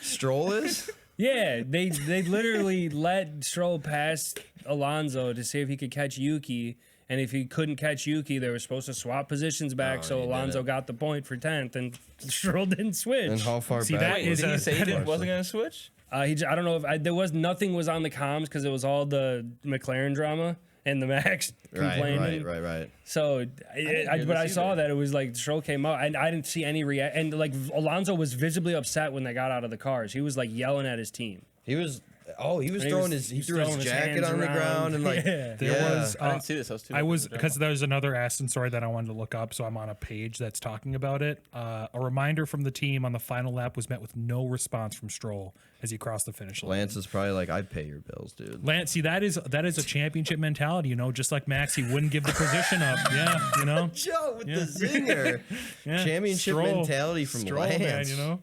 Stroll is. Yeah, they literally let Stroll pass Alonso to see if he could catch Yuki, and if he couldn't catch Yuki, they were supposed to swap positions back, so he Alonso didn't. got the point for 10th, and Stroll didn't switch. And how far See, back? that is Did he a- say he wasn't going to switch? I don't know if there was nothing was on the comms because it was all the McLaren drama and the Max complaining. Right. So, hear but I this saw either. that it was like Stroll came out, and I didn't see any react. And like Alonso was visibly upset when they got out of the cars. He was like yelling at his team. He was. He was And throwing he threw his throwing his jacket hands on the around. ground and like Yeah. There was. I didn't see this. I was because there's another Aston story that I wanted to look up, so I'm on a page that's talking about it. A reminder from the team on the final lap was met with no response from Stroll as he crossed the finish line. Lance is probably like, I'd pay your bills, dude. Lance, see that is a championship mentality, just like Max, he wouldn't give the position up. Yeah, Joe with the zinger. Yeah. Championship Stroll. mentality from Stroll, Lance. man,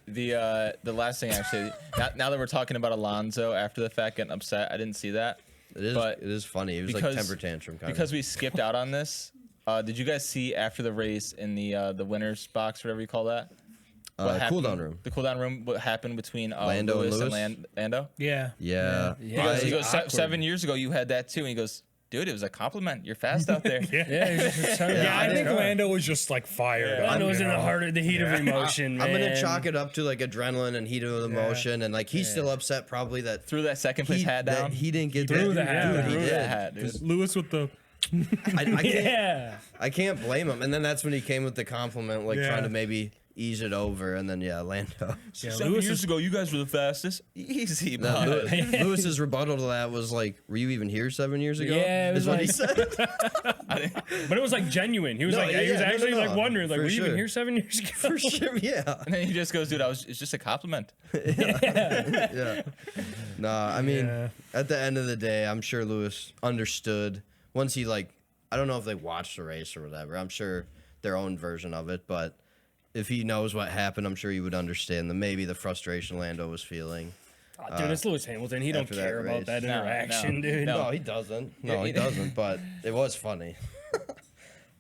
The last thing actually. Now that we're talking about Alonso after the fact getting upset, I didn't see that. It is funny. It was like temper tantrum kind because of. we skipped out on this. Did you guys see after the race in the winners box, whatever you call that? happened, cooldown room. The cooldown room. What happened between Lando Lewis and and Lando? Yeah. Yeah. He goes 7 years ago. You had that too, and he goes, dude, it was a compliment. You're fast out there. I think Lando was just like fired. Lando was in the heat of emotion, man. I'm gonna chalk it up to like adrenaline and heat of emotion, and like he's still upset probably that Threw that second place hat down. he didn't get Threw that. the hat down. He Threw did. that hat, dude. Lewis with the I can't blame him. And then that's when he came with the compliment, like trying to maybe ease it over, and then Lando. 7 years ago, you guys were the fastest. Easy, No, bud. Lewis's rebuttal to that was like, "Were you even here 7 years ago?" Yeah, it was is what he said. But it was like genuine. He was No, he was yeah, actually no, like wondering, like, for were you even sure. here 7 years ago? For sure, yeah. And then he just goes, dude, it's just a compliment. Yeah. No, I mean, Yeah. at the end of the day, I'm sure Lewis understood once he I don't know if they watched the race or whatever. I'm sure their own version of it, but if he knows what happened, I'm sure he would understand maybe the frustration Lando was feeling. Oh, dude, it's Lewis Hamilton. He don't after that care about race. that No, interaction, no, dude. no. No, he doesn't. No, Yeah, he doesn't. But it was funny.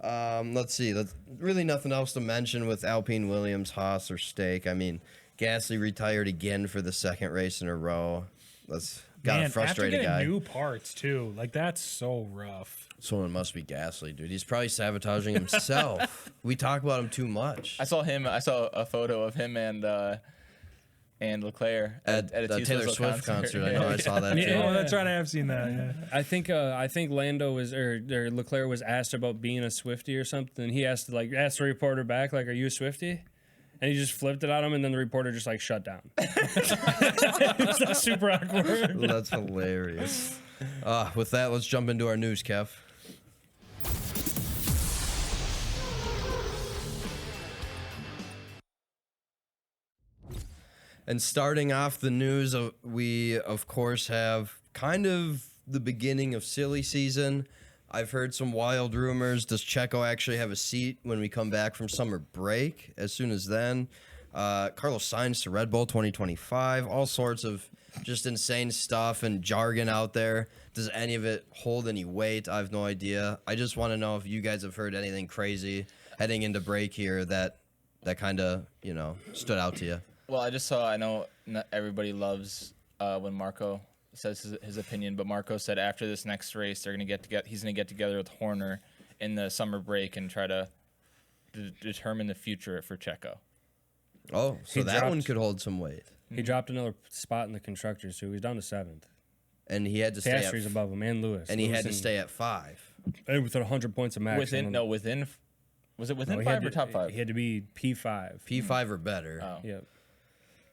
Let's see. Really nothing else to mention with Alpine, Williams, Haas, or Stake. I mean, Gasly retired again for the second race in a row. That's got a frustrated after guy. getting new parts too. Like that's so rough. Someone must be Gasly, dude. He's probably sabotaging himself. We talk about him too much. I saw a photo of him and Leclerc At a the Taylor Swift Swift concert. I know I saw that too. Yeah. Oh, that's right. I have seen that. Yeah. I think Lando was or Leclerc was asked about being a Swiftie or something. He asked the reporter back, like, "Are you a Swiftie?" And he just flipped it on him, and then the reporter just shut down. That's super awkward. That's hilarious. With that, let's jump into our news, Kev. And starting off the news, we, of course, have kind of the beginning of silly season. I've heard some wild rumors. Does Checo actually have a seat when we come back from summer break? As soon as then, Carlos Sainz to Red Bull 2025. All sorts of just insane stuff and jargon out there. Does any of it hold any weight? I have no idea. I just want to know if you guys have heard anything crazy heading into break here that kind of, stood out to you. Well, I know not everybody loves when Marco says his opinion, but Marco said after this next race, he's going to get together with Horner in the summer break and try to determine the future for Checo. Oh, so He that one dropped- could hold some weight. He dropped another spot in the constructors, so he's down to 7th. And he had to stay Piastri's above him, and Lewis. and he Lewis had to stay at 5. and within 100 points of max. Was it within he 5 had or to- top 5? He had to be P5. P5 or better. Oh. Yep.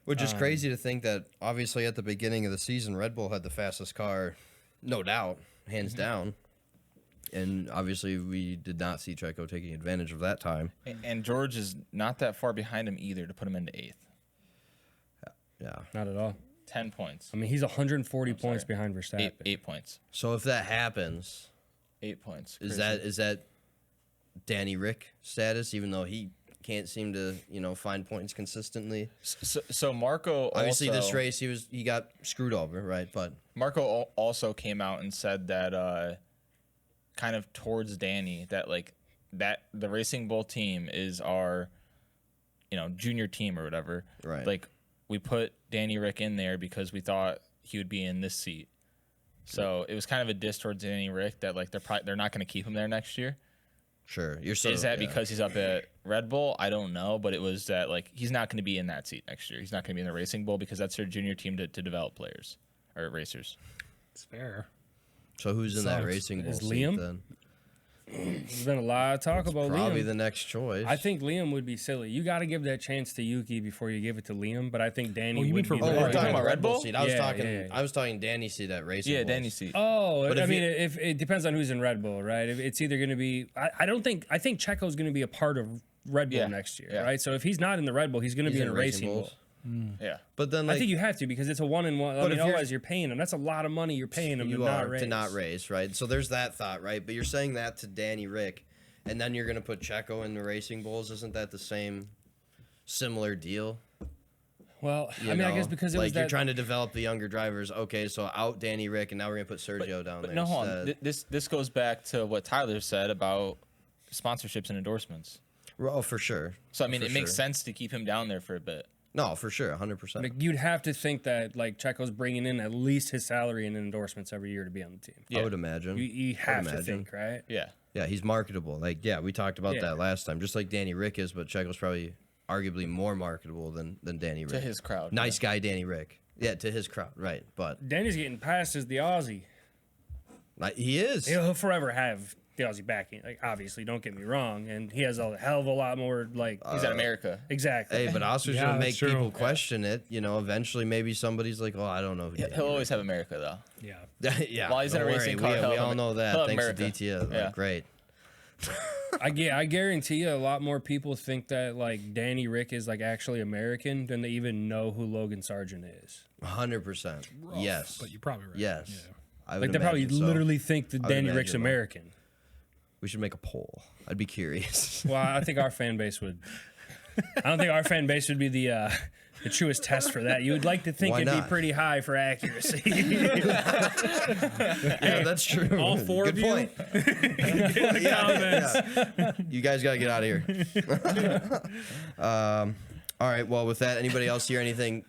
Which is crazy to think that obviously at the beginning of the season, Red Bull had the fastest car, no doubt, hands down. And obviously we did not see Checo taking advantage of that time. And George is not that far behind him either to put him into 8th. Yeah. Not at all. 10 points. I mean, he's 140 points behind Verstappen. 8 points. So if that happens, 8 points. is Crazy. that Danny Rick status, even though he can't seem to, find points consistently? So Marco Obviously also, this race he got screwed over, right? But Marco also came out and said that kind of towards Danny that the Racing Bull team is our junior team or whatever. Right. Like we put Danny Rick in there because we thought he would be in this seat. So it was kind of a diss towards Danny Rick that they're not going to keep him there next year. sure, you're Is that because he's up at Red Bull? I don't know, but it was that he's not going to be in that seat next year. He's not going to be in the Racing Bull because that's their junior team to develop players or racers. It's fair. So who's in that Sucks. Racing Bull Is seat Liam? then? There's been a lot of talk about Probably Liam. the next choice. I think Liam would be silly. You got to give that chance to Yuki before you give it to Liam. But I think Danny Oh, you would mean for be Red the we're Bull? right talking guy. about Red Bull seat. I was Yeah, talking. yeah. I was talking Danny seat at Racing. Yeah, Bulls. Danny seat. Oh, But I if mean, you- if it depends on who's in Red Bull, right? If it's either going to be, I think Checo's going to be a part of Red Bull Yeah, next year, yeah. right? So if he's not in the Red Bull, he's going to He's be in in a Racing Bull. Bulls. Yeah. But then, I think you have to because it's a 1-in-1. I But mean, if you're- otherwise you're paying him. That's a lot of money you're paying him you to not are race. to not race, right? So there's that thought, right? But you're saying that to Danny Rick, and then you're going to put Checo in the Racing Bulls. Isn't that the similar deal? Well, You I mean, I know? guess because it was you're that. trying to develop the younger drivers. Okay, so out Danny Rick, and now we're going to put Sergio down But there. no, hold on. instead. This goes back to what Tyler said about sponsorships and endorsements. Oh, for sure. So I mean, it makes sense to keep him down there for a bit. No, for sure, 100%. Like, you'd have to think that like Checo's bringing in at least his salary and endorsements every year to be on the team. I would imagine. You have to think, right? Yeah. Yeah, he's marketable. Like, yeah, we talked about that last time. Just like Danny Rick is, but Checo's probably arguably more marketable than Danny Rick. To his crowd. Nice guy, Danny Rick. Yeah, to his crowd, right. But Danny's getting passed as the Aussie. he is. He'll forever have the Aussie backing. Like, obviously, don't get me wrong. And he has a hell of a lot more, like... He's in America. Exactly. Hey, but Oscar's Yeah, going to that's make true. people question it. You know, eventually maybe somebody's like, oh, I don't know who Danny He'll always have America, though. Yeah. Yeah, While he's in a don't racing worry. car, We he'll all have know that. he'll have Thanks America. to DTS. Yeah. Like, great. I guarantee you a lot more people think that, like, Danny Rick is, like, actually American than they even know who Logan Sargent is. 100%. Yes. But you're probably right. Yes. Yeah. I would Like, they probably imagine so. literally think that I would Danny imagine Rick's so. American. We should make a poll. I'd be curious. Well, I think our fan base would... I don't think our fan base would be the truest test for that. You would like to think Why it'd be not? pretty high for accuracy. Yeah, that's true. All four Good of you? point. Yeah. You guys got to get out of here. All right. Well, with that, anybody else hear anything,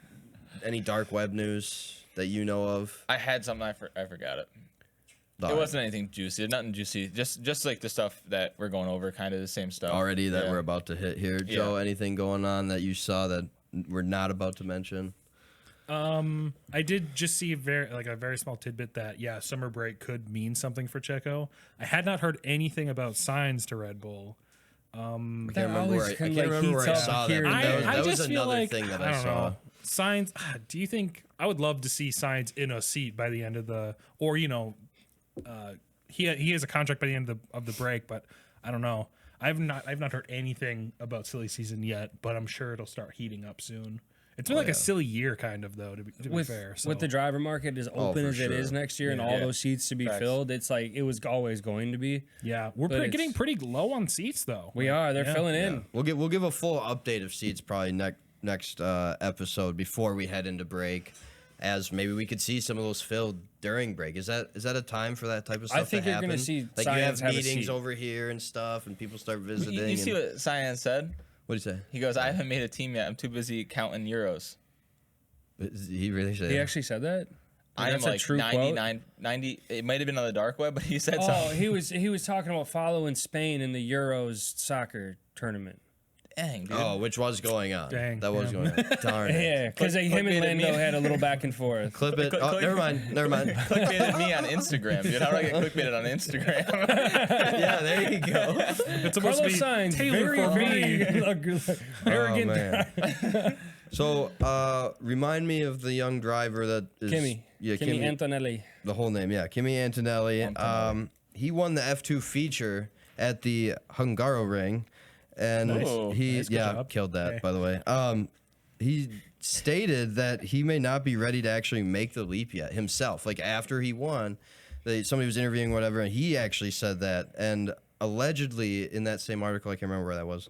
any dark web news that you know of? I had something, I forgot it. All It right. wasn't anything juicy. Nothing juicy. Just like the stuff that we're going over, kind of the same stuff. Already that Yeah. we're about to hit here. Joe, Yeah. anything going on that you saw that we're not about to mention? I did just see a very small tidbit that summer break could mean something for Checo. I had not heard anything about signs to Red Bull. I can't That remember always where I kinda, can't like, remember where I heats up saw that. here But and that was, there. that was just feel another like thing that I I don't saw. know. Signs. Do you think I would love to see Signs in a seat by the end of the, or he has a contract by the end of the break, but I don't know. I've not heard anything about silly season yet, but I'm sure it'll start heating up soon. It's been like a silly year, kind of, though. To be fair, so. With the driver market as open for as it is sure. next year, and all those seats to be Facts. filled, it's like it was always going to be. yeah, we're But getting it's- pretty low on seats, though. We are. They're filling in. Yeah. We'll give a full update of seats probably next episode before we head into break, as maybe we could see some of those filled during break. Is that a time for that type of stuff? I think to you're gonna happen? see like you have Science have a meetings seat. over here and stuff, and people start visiting. You see and- what Cyan said? What'd he say? He goes, I haven't made a team yet. I'm too busy counting euros. He really said. He actually said that. I am That's a like true quote? 90. It might have been on the dark web, but he said Oh, something. he was talking about following Spain in the Euros soccer tournament. Dang, dude. Oh, which was going on. Dang, That was yeah. going on. Darn it. Yeah, because him and clickbaited Lando me. had a little back and forth. Clip it. Oh, never mind. Never mind. Clickbaited me on Instagram, dude. How do I get clickbaited on Instagram? Yeah, there you go. It's supposed to Carlos be Sainz, tailored for me. arrogant. Oh, man. So, remind me of the young driver that is Kimi. Yeah, Kimi Antonelli. The whole name, yeah, Kimi Antonelli. He won the F2 feature at the Hungaroring, and Nice. he Nice, good job. killed that, Hey. by the way. He stated that he may not be ready to actually make the leap yet himself. Like after he won, somebody was interviewing whatever, and he actually said that. And allegedly, in that same article, I can't remember where that was.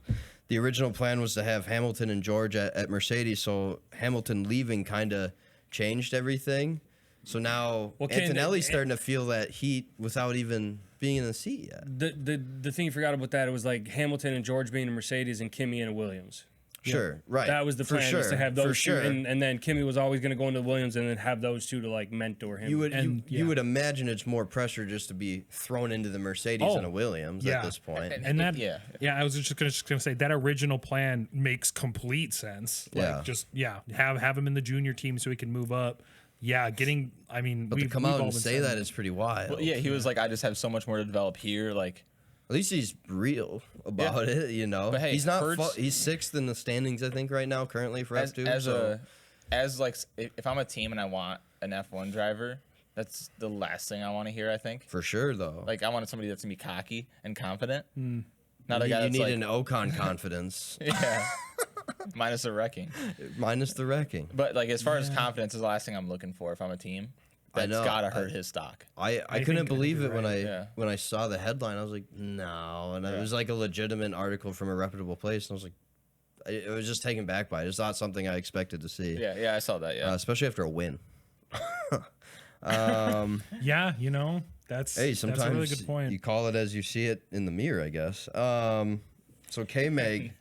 The original plan was to have Hamilton and George at Mercedes, so Hamilton leaving kind of changed everything. So now Well, Ken, Antonelli's starting to feel that heat without even being in the seat yet. The thing you forgot about that, it was like Hamilton and George being a Mercedes and Kimi in a Williams. Sure, right. That was the For plan, was to sure, have for those two, sure. and then Kimi was always going to go into Williams and then have those two to like mentor him. You would And, you yeah. would imagine it's more pressure just to be thrown into the Mercedes Oh, than a Williams yeah. at this point. And that, Yeah. I was just gonna say that original plan makes complete sense. Like, Yeah. have him in the junior team so he can move up. Yeah, I mean, But to come we've out all and been say saying that is pretty wild. Well, yeah, he was like, I just have so much more to develop here. Like, At least he's real about it, you know. But hey, he's not. Hertz- He's sixth in the standings, I think, right now, currently for F2. if I'm a team and I want an F1 driver, that's the last thing I want to hear. I think. for sure, though. Like, I want somebody that's gonna be cocky and confident. Not you, a guy you that's need like, an Ocon confidence yeah, minus the wrecking. minus the wrecking. But like, as far as confidence is the last thing I'm looking for if I'm a team. I That's know. gotta hurt his stock. I think couldn't believe you're it when right, when I saw the headline. I was like, no, and it was like a legitimate article from a reputable place, and I was like, I was just taken back by it. It's not something I expected to see. Yeah, I saw that. Yeah. Especially after a win. Yeah, that's Hey, sometimes that's a really good point. you call it as you see it in the mirror, I guess. So Kmag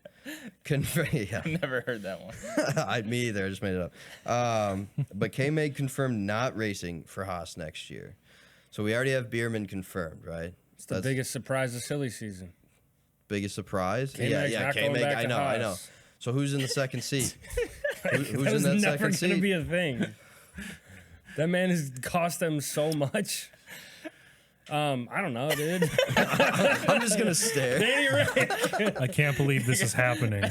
confirmed. Yeah. I've never heard that one. Me either. I just made it up. But Kmag confirmed not racing for Haas next year. So we already have Bierman confirmed, right? It's the biggest surprise of silly season. Biggest surprise? K-Mag's not going back to I know. Haas. So who's in the second seat? Who's That was in that never second going to seat? be a thing. That man has cost them so much. I don't know, dude. I'm just gonna stare. Danny Rick. I can't believe this is happening.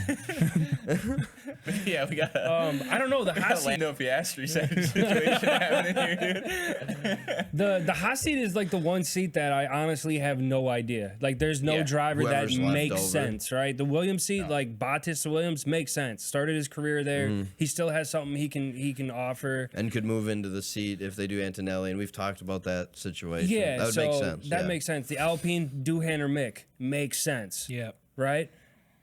Yeah, we got I don't know. The hot seat, Lando Piastri situation happening here, dude. the hot seat is like the one seat that I honestly have no idea. Like, there's no Yeah, driver that whoever's left makes over. sense, right? The Williams seat, like Bottas to Williams, makes sense. Started his career there. He still has something he can offer. And could move into the seat if they do Antonelli, and we've talked about that situation. Yeah, that would so make sense. that yeah. makes sense. The Alpine, Doohan or Mick makes sense. Yeah. Right?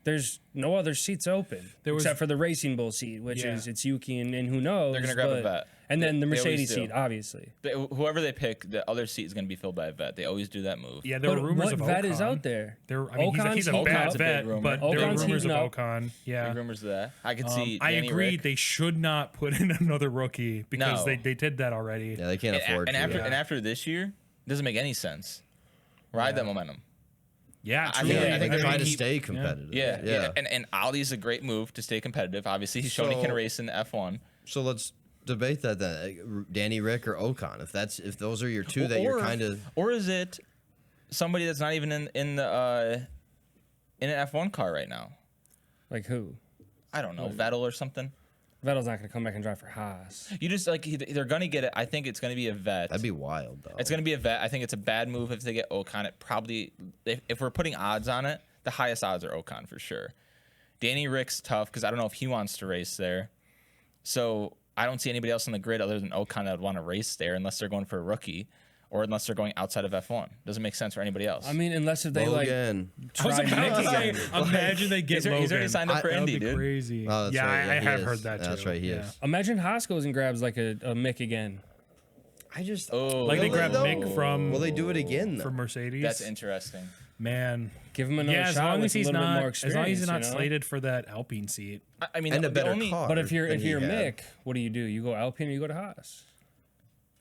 There's no other seats open was- except for the Racing Bull seat, which Yeah. is it's Yuki and who knows. They're gonna grab a but- vet. And then the They always Mercedes do. seat, obviously. Whoever they pick, the other seat is going to be filled by a vet. They always do that move. Yeah, there were But rumors what of vet Ocon. is out there? There, I mean, he's a Ocon's bad heating vet, up. Big rumor. but there were Ocon's rumors of heating up. Ocon. Yeah. Big rumors of that. I could see. I Danny agree. Rick. They should not put in another rookie because No. they did that already. Yeah, they can't afford and to. after yeah. and after this year, it doesn't make any sense. Ride that momentum. Yeah, I truly. think- Yeah, I think they're try gonna to keep- stay competitive. Yeah. And Ali's a great move to stay competitive. Obviously, he's shown he So- can race in the F1. So let's debate that then. Danny Rick or Ocon. If those are your two that you're kind of. Or is it somebody that's not even in the in an F1 car right now? Like who? I don't know, Vettel or something. Vettel's not going to come back and drive for Haas. You just like they're gonna get it. I think it's gonna be a vet. That'd be wild though. It's gonna be a vet. I think it's a bad move if they get Ocon. It probably, if we're putting odds on it, the highest odds are Ocon for sure. Danny Rick's tough because I don't know if he wants to race there. So I don't see anybody else on the grid other than Ocon that would want to race there unless they're going for a rookie or unless they're going outside of F1. Doesn't make sense for anybody else. I mean, unless if they Logan. I was try about to Mick say, again. imagine they get he's already Logan. signed up for That would Indy, be dude. crazy. Oh, that's yeah, right. I he have is. heard that too. That's right. He Yeah. is. Imagine Haas goes and grabs like a Mick again. I just. Oh, Like they Will grabbed though? Mick from Will they do it again though? for Mercedes. that's interesting. Man. Give him another Yeah, as shot long with as a he's little bit not more as long as he's experience, not you know? slated for that Alpine seat. I mean, And a the better only, car. But if you're than he had. Mick, what do? You go Alpine or you go to Haas?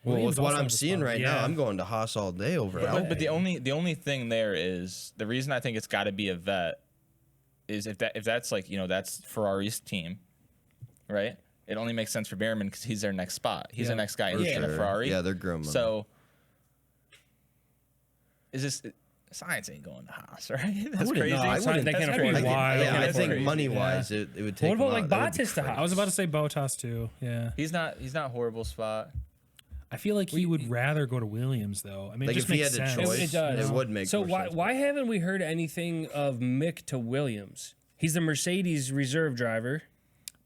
Well, Williams with what also I'm has a seeing spot. right now, Yeah. I'm going to Haas all day over Alpine. But the only thing there is the reason I think it's got to be a vet is if that's like that's Ferrari's team, right? It only makes sense for Behrman because he's their next spot. He's the next guy in a Ferrari. Yeah, they're grooming. So is this science ain't going to Haas, right? That's crazy. No, I wouldn't. They can't That's afford crazy. it. Wild. Yeah, I That's think crazy. money wise, it would take. What about a lot. like That would be Bottas to crazy. Haas? I was about to say Bottas too. Yeah. He's not horrible spot. I feel like he would rather go to Williams though. I mean, Like, it just if he makes had the sense. choice, It does. it would make So more sense. why haven't we heard anything of Mick to Williams? He's the Mercedes reserve driver.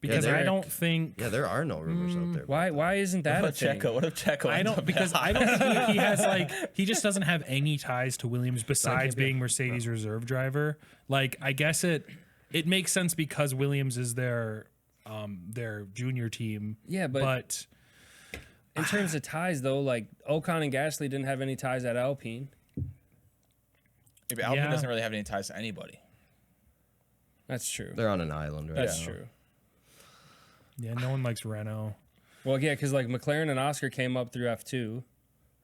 Because Yeah, I they're- don't think Yeah, there are no rumors out there. Why isn't that a What thing? Checo? What if Checo? I ends don't up because at I don't think he has he just doesn't have any ties to Williams besides being Mercedes reserve driver. Like I guess it makes sense because Williams is their junior team. Yeah, but in terms of ties though, like Ocon and Gasly didn't have any ties at Alpine. Maybe Alpine Yeah. doesn't really have any ties to anybody. That's true. They're on an island right That's now. true. Yeah, no one likes Renault. Well, yeah, because like McLaren and Oscar came up through F2,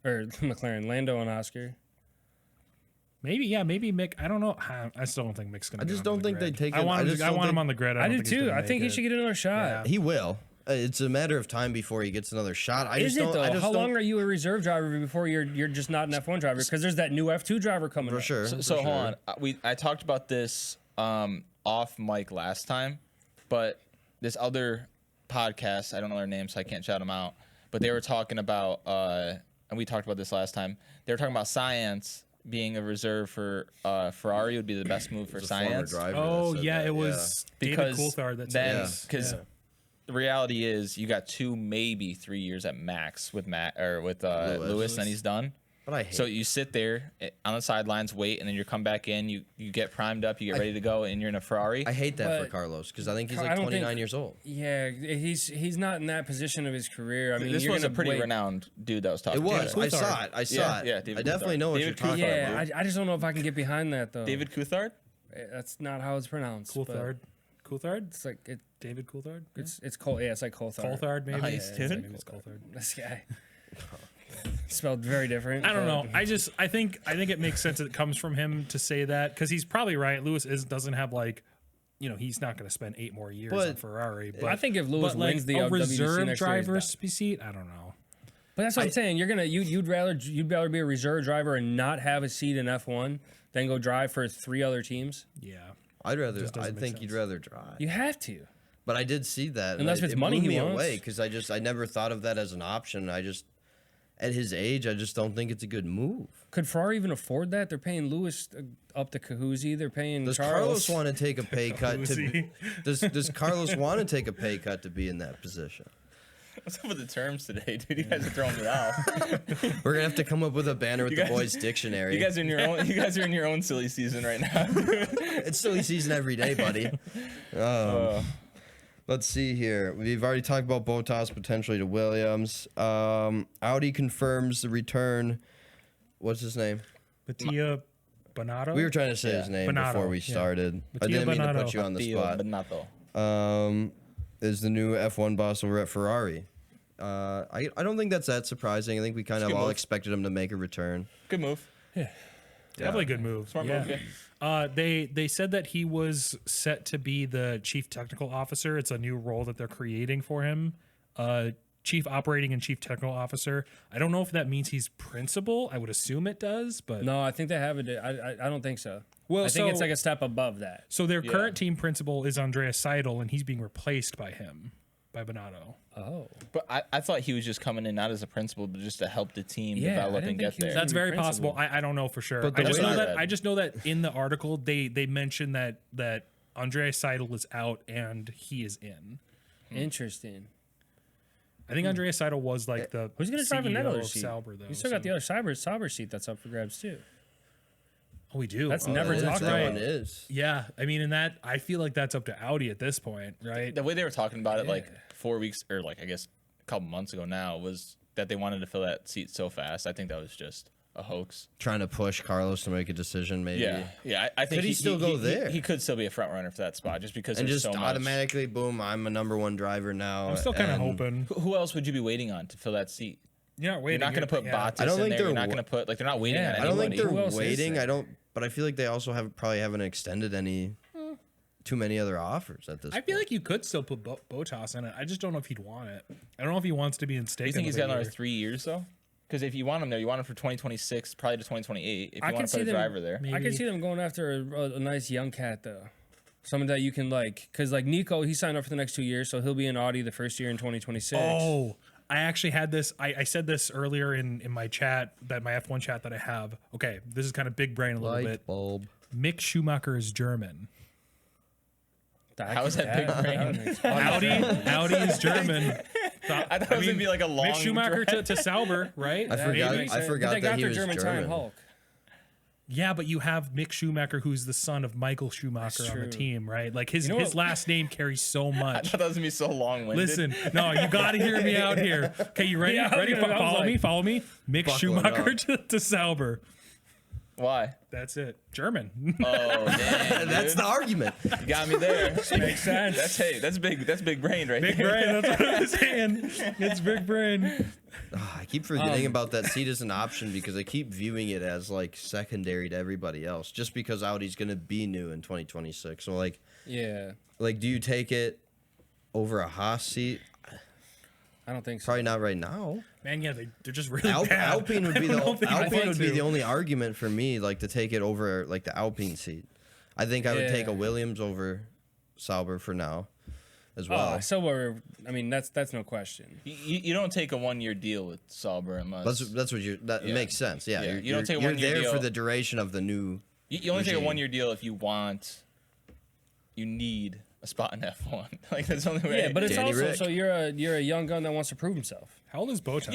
or McLaren, Lando and Oscar. Maybe Mick. I don't know. I still don't think Mick's gonna. I be just on don't the think grid. they take I him. want I him. just I don't want him think- on the grid. I don't did think he's too. gonna I think he make should it. get another shot. Yeah. He will. It's a matter of time before he gets another shot. I Is just it don't. though? I just How don't, long are you a reserve driver before you're just not an F1 driver? Because there's that new F2 driver coming For up. sure. So hold on. I talked about this off mic last time, but this other podcast, I don't know their name, so I can't shout them out. But they were talking about, and we talked about this last time. They were talking about Science being a reserve for Ferrari would be the best move for He's a former Science. driver Oh that said yeah, that, it was David Because Coulthard that then, said because the reality is you got 2, maybe 3 years at max with Lewis, and he's done. But I hate. So you sit there on the sidelines, wait, and then you come back in. You get primed up, you get ready to go, and you're in a Ferrari. I hate that for But- Carlos because I think he's I like don't 29 think- years old. Yeah, he's not in that position of his career. I mean, This you're was a gonna pretty wait. renowned dude that was talking. It was. To I us. saw it. I saw it. Yeah, David I definitely Coulthard. know what David you're talking Coulthard. about. Yeah, I just don't know if I can get behind that though. David Coulthard. That's not how it's pronounced. Coulthard. Coulthard? It's like it. David Coulthard? It's Col. Yeah, it's like Coulthard. Coulthard, maybe. Nice, Yeah, dude. his name is Coulthard. This guy. Spelled very different. I don't know. I think it makes sense that it comes from him to say that because he's probably right. Lewis doesn't have like, he's not going to spend 8 more years on Ferrari. But I think if Lewis wins the a WWDC reserve next driver year, seat, I don't know. but that's what I'm saying. You'd rather be a reserve driver and not have a seat in F1 than go drive for 3 other teams. Yeah. I make think you'd sense. rather drive. You have to. But I did see that. Unless it's money blew he me wants. away because I never thought of that as an option. At his age, I just don't think it's a good move. Could Ferrari even afford that? They're paying Lewis up to Kahoozie. They're paying Does Charles. Carlos want to take a pay cut does Carlos want to take a pay cut to be in that position? What's up with the terms today, dude? You guys are throwing me off. We're gonna have to come up with a banner with You the guys- boys' dictionary. You guys are in your own. You guys are in your own silly season right now. It's silly season every day, buddy. Let's see here. We've already talked about Bottas potentially to Williams. Audi confirms the return. What's his name? Mattia Bonato? We were trying to say his name Bonato, before we yeah. started. I Mattia didn't mean to Bonato. put you on the spot. Bonato. Is the new F1 boss over at Ferrari. I don't think that's that surprising. I think we kind of good all move. expected him to make a return. Good move. Definitely a good move. Smart yeah. move. Yeah. They said that he was set to be the chief technical officer. It's a new role that they're creating for him. Chief operating and chief technical officer. I don't know if that means he's principal. I would assume it does, but No, I think they have it. I don't think so. Well, I think it's so- like a step above that. so their current team principal is Andrea Seidel, and he's being replaced by him, by Bonato. Oh. But I thought he was just coming in not as a principal, but just to help the team Yeah, I develop didn't and think get he was there. That's Maybe very principal. possible. I don't know for sure. But the I just way know that- that I just know that in the article they mentioned that Andrea Seidel is out and he is in. Interesting. I think Andrea Seidel was like the Who's going to drive in that CEO other of seat? Sauber, though. You still got the other Sauber seat that's up for grabs too. Oh, we do. That's Oh, never That's talked that about. one is. Yeah, I mean, in that I feel like that's up to Audi at this point, right? The way they were talking about it, like 4 weeks or like I guess a couple months ago now, was that they wanted to fill that seat so fast. I think that was just a hoax. Trying to push Carlos to make a decision, maybe. Yeah. I think Could he still go there? He could still be a front runner for that spot, just because And there's just so automatically, boom, I'm a #1 driver now. I'm still kind of and hoping. much. Who else would you be waiting on to fill that seat? You're not waiting. You're not going to put Bottas I don't in think there. they're You're not wa- going to put like they're not waiting Yeah, on I don't anybody. think Who they're else is waiting. there? But I feel like they also probably haven't extended any too many other offers at this I point. feel like you could still put Bottas in it. I just don't know if he'd want it. I don't know if he wants to be in Do stake. you think he's got another another 3 years though? Because if you want him there, you want him for 2026, probably to 2028. If you I want can to put see a them- driver there, I can Maybe. see them going after a nice young cat though. Someone that you can like, because like Nico, he signed up for the next 2 years, so he'll be in Audi the first year in 2026. Oh, I actually had this. I said this earlier in my chat, that my F1 chat that I have. Okay, this is kind of big brain a little bit. bulb. Mick Schumacher is German. how is that big brain? Audi is German. I thought it was gonna be like a long. Mick Schumacher drive. to Sauber, right? I forgot. Maybe. I forgot they that got he their was German German. Time Hulk. Yeah, but you have Mick Schumacher, who's the son of Michael Schumacher on the true. team, right? Like his You know his what? last name carries so I much. thought that was gonna be so long-winded. Listen, no, you got to hear me out here. Okay, you ready? Yeah, ready? I was Follow like- me. Follow me. Mick Buckle it Schumacher up. to Sauber. Why? That's it. German. Oh, damn, That's dude. the argument. You got me there. Makes sense. That's big. That's big brain right Big there. brain. That's what I'm saying. It's big brain. I keep forgetting about that seat as an option because I keep viewing it as like secondary to everybody else. Just because Audi's gonna be new in 2026, so like Yeah, do you take it over a Haas seat? I don't think so. Probably not right now. Man, yeah, they're just really bad. Alpine would be I don't the think I Alpine want would be to. the only argument for me, like to take it over like the Alpine seat. I think I would take a Yeah. Williams over Sauber for now, as well. Oh, so I mean, that's no question. You don't take a 1-year deal with Sauber unless That's what that Yeah. makes sense. Yeah, Yeah, you're, you don't take a you're 1-year there for deal. the duration of the new. you only take a regime. 1-year deal if you need a spot in F1. Like that's the only way. Yeah, but it's Danny also Rick. so you're a young gun that wants to prove himself. How old is Bottas?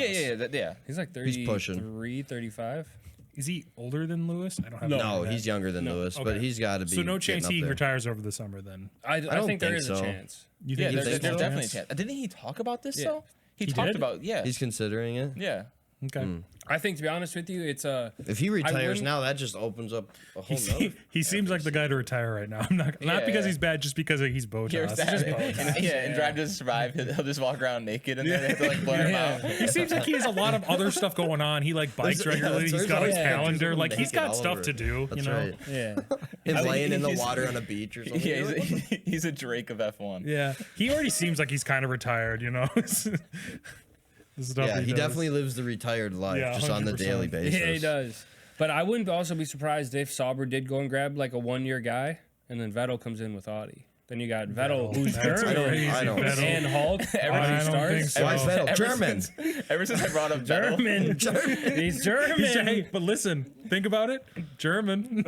yeah. He's like 33, He's pushing. 35. Is he older than Lewis? I don't have. No, he's younger than Lewis, but Okay. he's got to be. So no chance getting he up there. retires over the summer then. I don't think there think is so. a chance. You Yeah, think there's think so? definitely a chance. Didn't he talk about this Yeah. though? He He talked did? about He's considering it. yeah. Okay. I think, to be honest with you, it's If he retires now, that just opens up a whole nother. He seems like the guy to retire right now. Not because he's bad, just because he's Botas. And Drive doesn't survive. He'll just walk around naked, and then they have to like blur him out. He seems like he has a lot of other stuff going on. He like bikes regularly. He's got his calendar. Like he's got stuff to do. That's you know. right. yeah. Him laying in the water on a beach or something. Yeah, he's a Drake of F1. Yeah, he already seems like he's kind of retired. You know. Yeah, he definitely lives the retired life, just on the 100%. daily basis. Yeah, he does. But I wouldn't also be surprised if Sauber did go and grab like a 1-year guy, and then Vettel comes in with Audi. Then you got Vettel, who's German, I don't and Hulk. I don't think so. Why is Vettel German? Ever since I brought up German. He's German. Hey, but listen, think about it. German.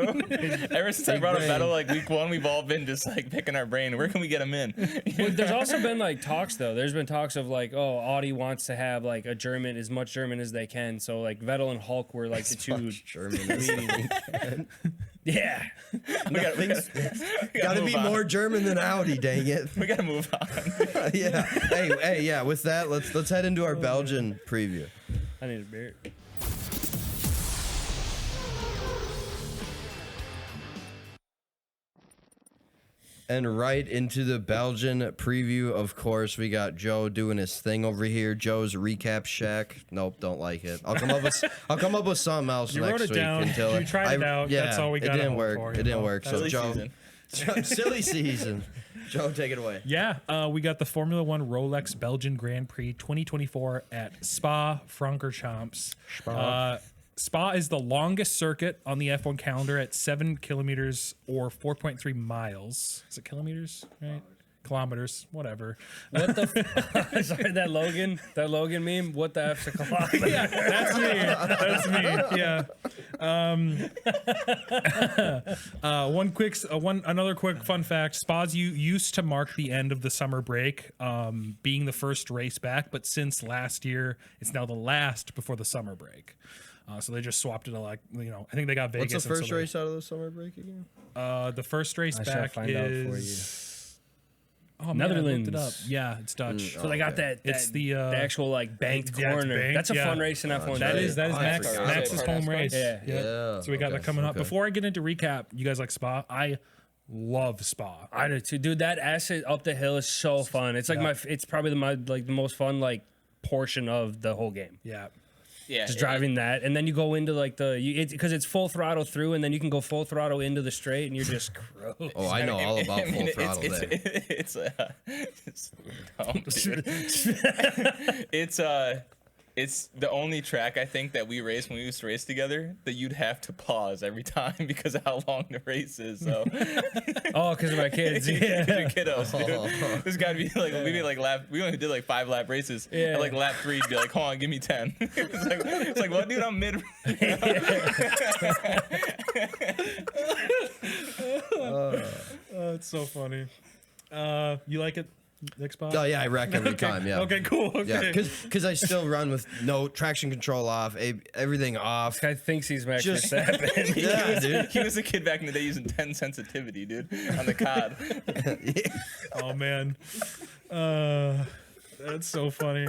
Ever since I brought up Vettel, like week 1, we've all been just like picking our brain. Where can we get him in? Well, there's also been like talks though. There's been talks of like, oh, Audi wants to have like a German, as much German as they can. So like Vettel and Hulk were like the two. German. Yeah. Gotta be more German than Audi, dang it. We gotta move on. Yeah. Hey, yeah. With that, let's head into our Belgian preview. I need a beer. And right into the Belgian preview, of course, we got Joe doing his thing over here. Joe's recap shack. Nope, don't like it. I'll come up with something else You next wrote it week down. until You tried it out. Yeah, That's all we got. It didn't work. It didn't work. So Silly Joe, season. silly season. Joe, take it away. Yeah, we got the Formula One Rolex Belgian Grand Prix 2024 at Spa-Francorchamps. Spa is the longest circuit on the F1 calendar at 7 kilometers or 4.3 miles. Is it kilometers? Right? Kilometers, whatever. What the? Sorry, that Logan meme. What the F's a kilometer? Yeah, that's me. Yeah. Another quick fun fact: Spas used to mark the end of the summer break, being the first race back, but since last year, it's now the last before the summer break. So they just swapped it to I think they got Vegas. What's the first race out of the summer break again? The first race back find out for is. Oh, Netherlands. Man, I looked it up. Yeah, it's Dutch. So they got that. It's the actual like banked yeah, it's corner. banked, That's a yeah. fun race in F1. That is I Max's forgot. home race. Yeah. Yeah. So we got okay, that coming up. okay. Before I get into recap, you guys like Spa? I love Spa. I do too, dude. That asset up the hill is so fun. It's like it's probably the most fun like portion of the whole game. Yeah. Yeah, Just driving that, and then you go into like because it's full throttle through, and then you can go full throttle into the straight, and you're just gross. Oh, I know all about full throttle there. It's dumb, dude. It's the only track I think that we raced when we used to race together that you'd have to pause every time because of how long the race is. So Oh, because of my kids. your Yeah. kiddos, dude. This gotta be like we made like we only did like 5 lap races. Yeah. At like lap 3, you'd be like, hold on, give me 10. it's like what, dude? I'm mid. It's so funny. You like it, Nick Spa? Oh yeah, I wreck every time. Yeah. Okay, cool. Okay. Yeah, because I still run with no traction control off, everything off. This guy thinks he's Max Just- Verstappen. Yeah, dude. He was a kid back in the day using 10 sensitivity, dude, on the COD. Oh man. That's so funny.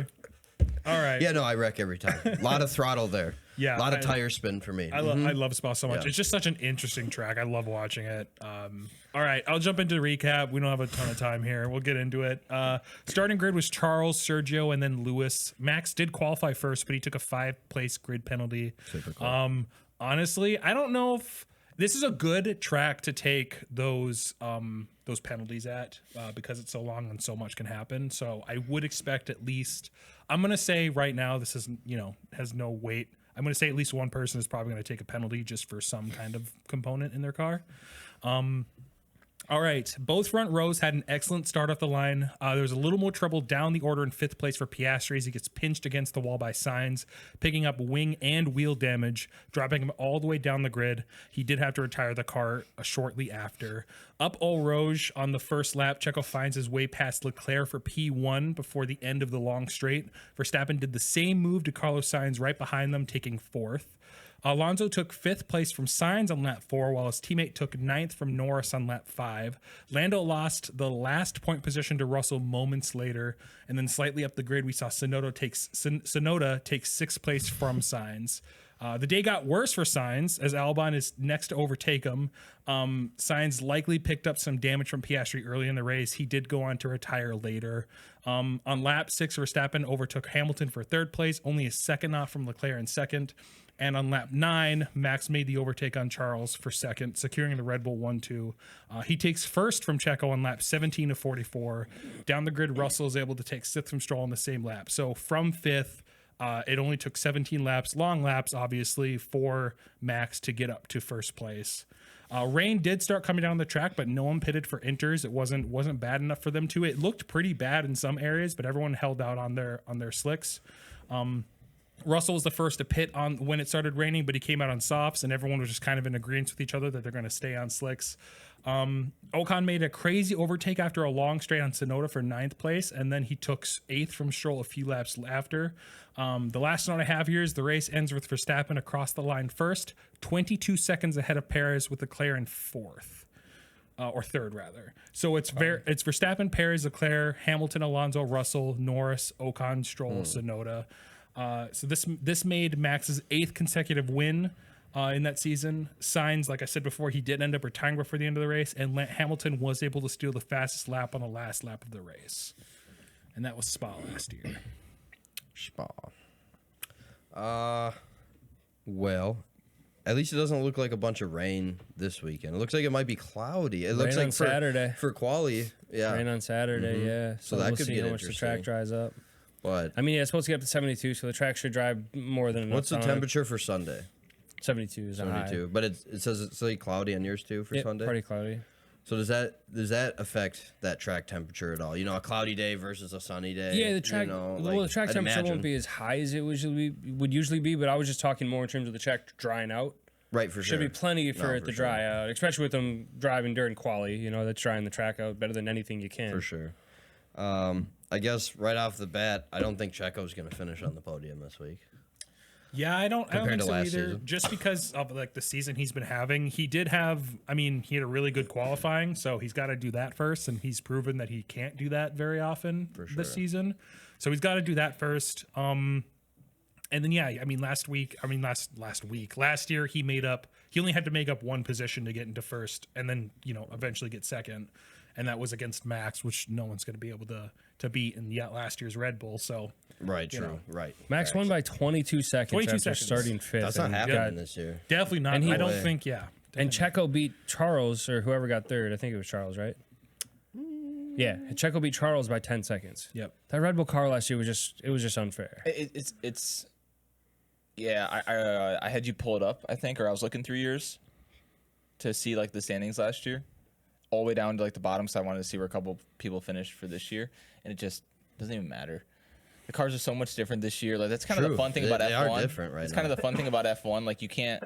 All right. Yeah, no, I wreck every time. A lot of throttle there. Yeah, A lot of tire spin for me. I love Spa so much. Yeah. It's just such an interesting track. I love watching it. All right, I'll jump into the recap. We don't have a ton of time here. We'll get into it. Starting grid was Charles, Sergio, and then Lewis. Max did qualify first, but he took a 5-place grid penalty. Honestly, I don't know if this is a good track to take those penalties at because it's so long and so much can happen. So I would expect at least. I'm gonna say right now this isn't has no weight. I'm going to say at least one person is probably going to take a penalty just for some kind of component in their car. All right. Both front rows had an excellent start off the line. There was a little more trouble down the order in 5th place for Piastri as he gets pinched against the wall by Sainz, picking up wing and wheel damage, dropping him all the way down the grid. He did have to retire the car shortly after. Up Eau Rouge on the first lap, Checo finds his way past Leclerc for P1 before the end of the long straight. Verstappen did the same move to Carlos Sainz right behind them, taking 4th. Alonso took 5th place from Sainz on lap 4, while his teammate took 9th from Norris on lap 5. Lando lost the last point position to Russell moments later, and then slightly up the grid, we saw Tsunoda take 6th place from Sainz. The day got worse for Sainz as Albon is next to overtake him. Sainz likely picked up some damage from Piastri early in the race. He did go on to retire later. On lap 6, Verstappen overtook Hamilton for 3rd place, only a second off from Leclerc in 2nd. And on lap 9, Max made the overtake on Charles for 2nd, securing the Red Bull 1-2. He takes 1st from Checo on lap 17 of 44. Down the grid, Russell is able to take 6th from Stroll on the same lap. So from 5th, it only took 17 laps, long laps, obviously, for Max to get up to 1st place. Rain did start coming down the track, but no one pitted for inters. It wasn't bad enough for them to. It looked pretty bad in some areas, but everyone held out on their slicks. Russell was the first to pit on when it started raining, but he came out on softs, and everyone was just kind of in agreement with each other that they're going to stay on slicks. Ocon made a crazy overtake after a long straight on Tsunoda for 9th place, and then he took 8th from Stroll a few laps after. The last 1.5 years, the race ends with Verstappen across the line first, 22 seconds ahead of Perez with Leclerc in 4th. Or 3rd rather. So it's Verstappen, Perez, Leclerc, Hamilton, Alonso, Russell, Norris, Ocon, Stroll, Tsunoda. So this made Max's 8th consecutive win in that season. Sainz, like I said before, he did end up retiring before the end of the race, and Hamilton was able to steal the fastest lap on the last lap of the race. And that was Spa last year. Spa. Well, at least it doesn't look like a bunch of rain this weekend. It looks like it might be cloudy. It looks like Saturday for quali. Yeah. Rain on Saturday, yeah. So that we'll could see be how much the track dries up. But I mean, it's supposed to get up to 72, so the track should drive more than enough. What's the temperature for Sunday? 72 is 72. But it says it's like cloudy on yours too for Sunday. Pretty cloudy. So does that affect that track temperature at all? You know, a cloudy day versus a sunny day. Yeah, the track. You know, the track temperature won't be as high as it would usually be. But I was just talking more in terms of the track drying out. Right, for sure. Should be plenty for it to dry out, especially with them driving during quali. You know, that's drying the track out better than anything you can. For sure. I guess right off the bat, I don't think Checo's going to finish on the podium this week. Yeah, I don't think so either. Season. Just because of like the season he's been having, he did have. I mean, he had a really good qualifying, so he's got to do that first, and he's proven that he can't do that very often this season. So he's got to do that first. And then last year he only had to make up one position to get into first, and then eventually get second, and that was against Max, which no one's going to be able to beat in last year's Red Bull. So. Right, true, right. Max won by 22 seconds after starting 5th. That's not happening this year. Definitely not. I don't think, And Checo beat Charles, or whoever got 3rd. I think it was Charles, right? Yeah, Checo beat Charles by 10 seconds. Yep. That Red Bull car last year was just unfair. I had you pull it up, I think, or I was looking through yours to see like the standings last year, all the way down to like the bottom, so I wanted to see where a couple people finished for this year, and it just doesn't even matter. The cars are so much different this year. Like that's kind of the fun thing about F1. They are different right now. It's kind of the fun thing about F1. Like you can't,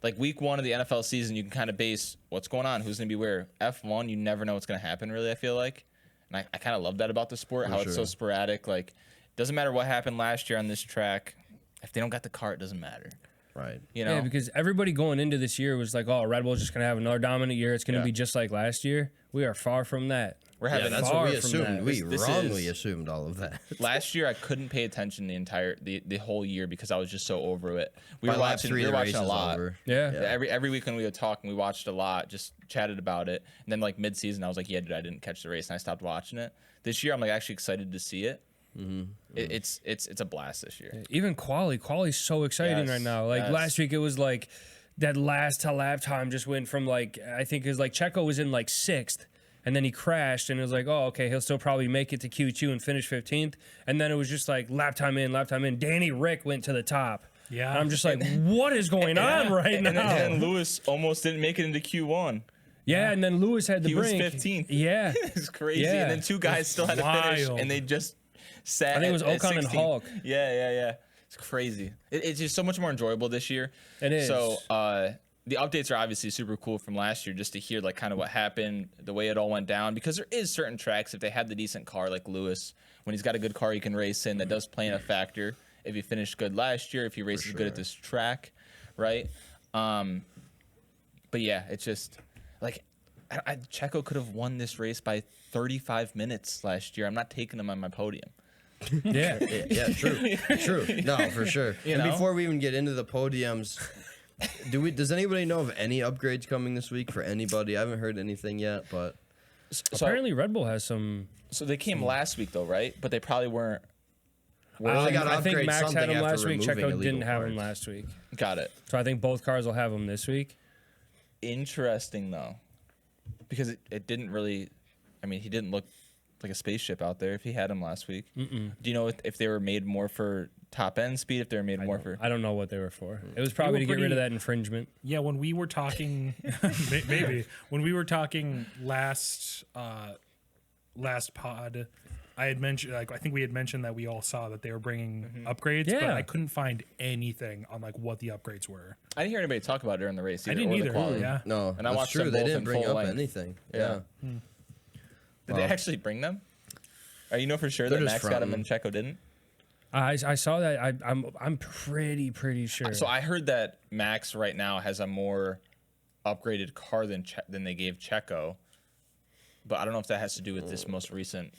like week 1 of the NFL season, you can kind of base what's going on, who's going to be where. F1, you never know what's going to happen. Really, I feel like, and I kind of love that about the sport, how it's so sporadic. Like, it doesn't matter what happened last year on this track. If they don't got the car, it doesn't matter. Right. You know? Yeah, because everybody going into this year was like, "Oh, Red Bull's just going to have another dominant year. It's going to be just like last year." We are far from that. We're having that's far what we from assumed. that. We wrongly assumed all of that. Last year, I couldn't pay attention the whole year because I was just so over it. We were watching a lot. Yeah. Every weekend we would talk and we watched a lot, just chatted about it. And then like mid-season, I was like, yeah, dude, I didn't catch the race, and I stopped watching it. This year, I'm like actually excited to see it. It's a blast this year. Even quali's so exciting right now. Like last week, it was like that last lap time just went from like, I think it was like Checo was in like 6th. And then he crashed, and it was like, oh, okay, he'll still probably make it to Q2 and finish 15th. And then it was just like lap time in. Danny Rick went to the top. Yeah. And I'm just like, what is going on right now? And then Lewis almost didn't make it into Q1. Yeah, and then Lewis had the brink. He was 15th. Yeah. It's crazy. Yeah. And then 2 guys still had to finish, and they just sat. I think it was Ocon and Hulk. Yeah. It's crazy. It's just so much more enjoyable this year. It is. So, the updates are obviously super cool from last year, just to hear like kind of what happened, the way it all went down, because there is certain tracks, if they had the decent car like Lewis, when he's got a good car he can race in, that does play in a factor. If he finished good last year, if he races good at this track. right? But yeah, it's just like Checo could have won this race by 35 minutes last year. I'm not taking him on my podium. Yeah. Yeah, true. No, for sure. And before we even get into the podiums, does anybody know of any upgrades coming this week for anybody? I haven't heard anything yet, but apparently Red Bull has some. So they came last week though, right? But they probably weren't. I think Max had him last week. removing Checo illegal didn't have him parts. last week. Got it. So I think both cars will have him this week. Interesting though, because it didn't really. I mean, he didn't look like a spaceship out there if he had him last week. Do you know if they were made more for top end speed? If they were made more for? I don't know what they were for. It was probably to get rid of that infringement. Yeah, when we were talking, maybe when we were talking last pod, I had mentioned, like, I think we had mentioned that we all saw that they were bringing upgrades, but I couldn't find anything on like what the upgrades were. I didn't hear anybody talk about it during the race. I didn't or the either. quali. Yeah. no, And I that's watched true. them They both didn't in bring full up length. anything. Yeah. Did they actually bring them? Are you know for sure They're that just Max got him fronting. and Checo didn't? I saw that. I'm pretty sure. So I heard that Max right now has a more upgraded car than they gave Checo, but I don't know if that has to do with this most recent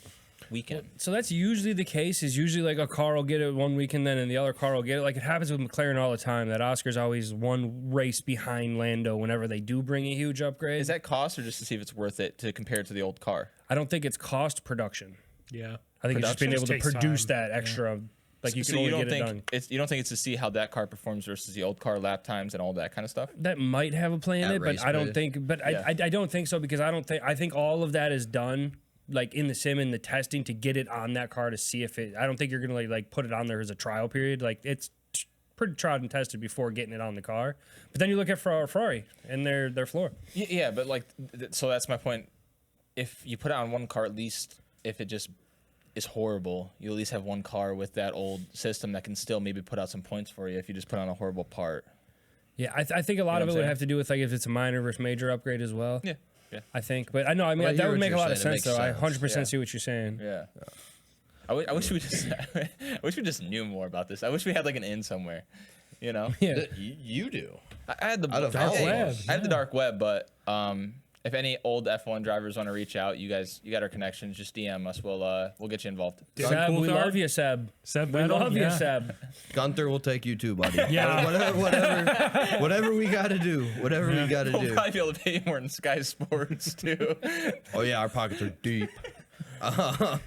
weekend. So that's usually the case. Is usually like a car will get it one weekend, then and the other car will get it. Like it happens with McLaren all the time. That Oscar's always one race behind Lando whenever they do bring a huge upgrade. Is that cost or just to see if it's worth it to compare it to the old car? I don't think it's cost production. Yeah. I think it's just being able to Takes produce time. that extra. Like you So can only you don't get it done. think you don't think it's to see how that car performs versus the old car lap times and all that kind of stuff? That might have a play in At it, but race I don't pace. think. But Yeah. I don't think so because I think all of that is done like in the sim and the testing to get it on that car to see if it. I don't think you're gonna like put it on there as a trial period. Like it's pretty tried and tested before getting it on the car. But then you look at Ferrari and their floor. Yeah, but like, so that's my point. If you put it on one car, at least if it just is horrible, you at least have one car with that old system that can still maybe put out some points for you if you just put on a horrible part. Yeah, I think a lot know of what it I'm would have to do with like if it's a minor versus major upgrade as well. Yeah, yeah, I think, but I know. I mean, Well, I that hear would what make a you're lot of saying. It sense, though. makes I sense. 100% Yeah. see what you're saying. yeah. I wish we just, I wish we just knew more about this. I wish we had like an in somewhere, you know. Yeah. You do. I had the Out of dark hell. web. Web, I had the dark web, but if any old F1 drivers want to reach out, you got our connections. Just DM us. We'll get you involved. Seb, we Coulthard? love you, Seb. Seb, We love you, yeah. Seb. Gunther will take you too, buddy. Yeah. Whatever we got to do. Whatever we got to We'll do. probably be able to pay you more in Sky Sports too. Oh yeah, our pockets are deep. Why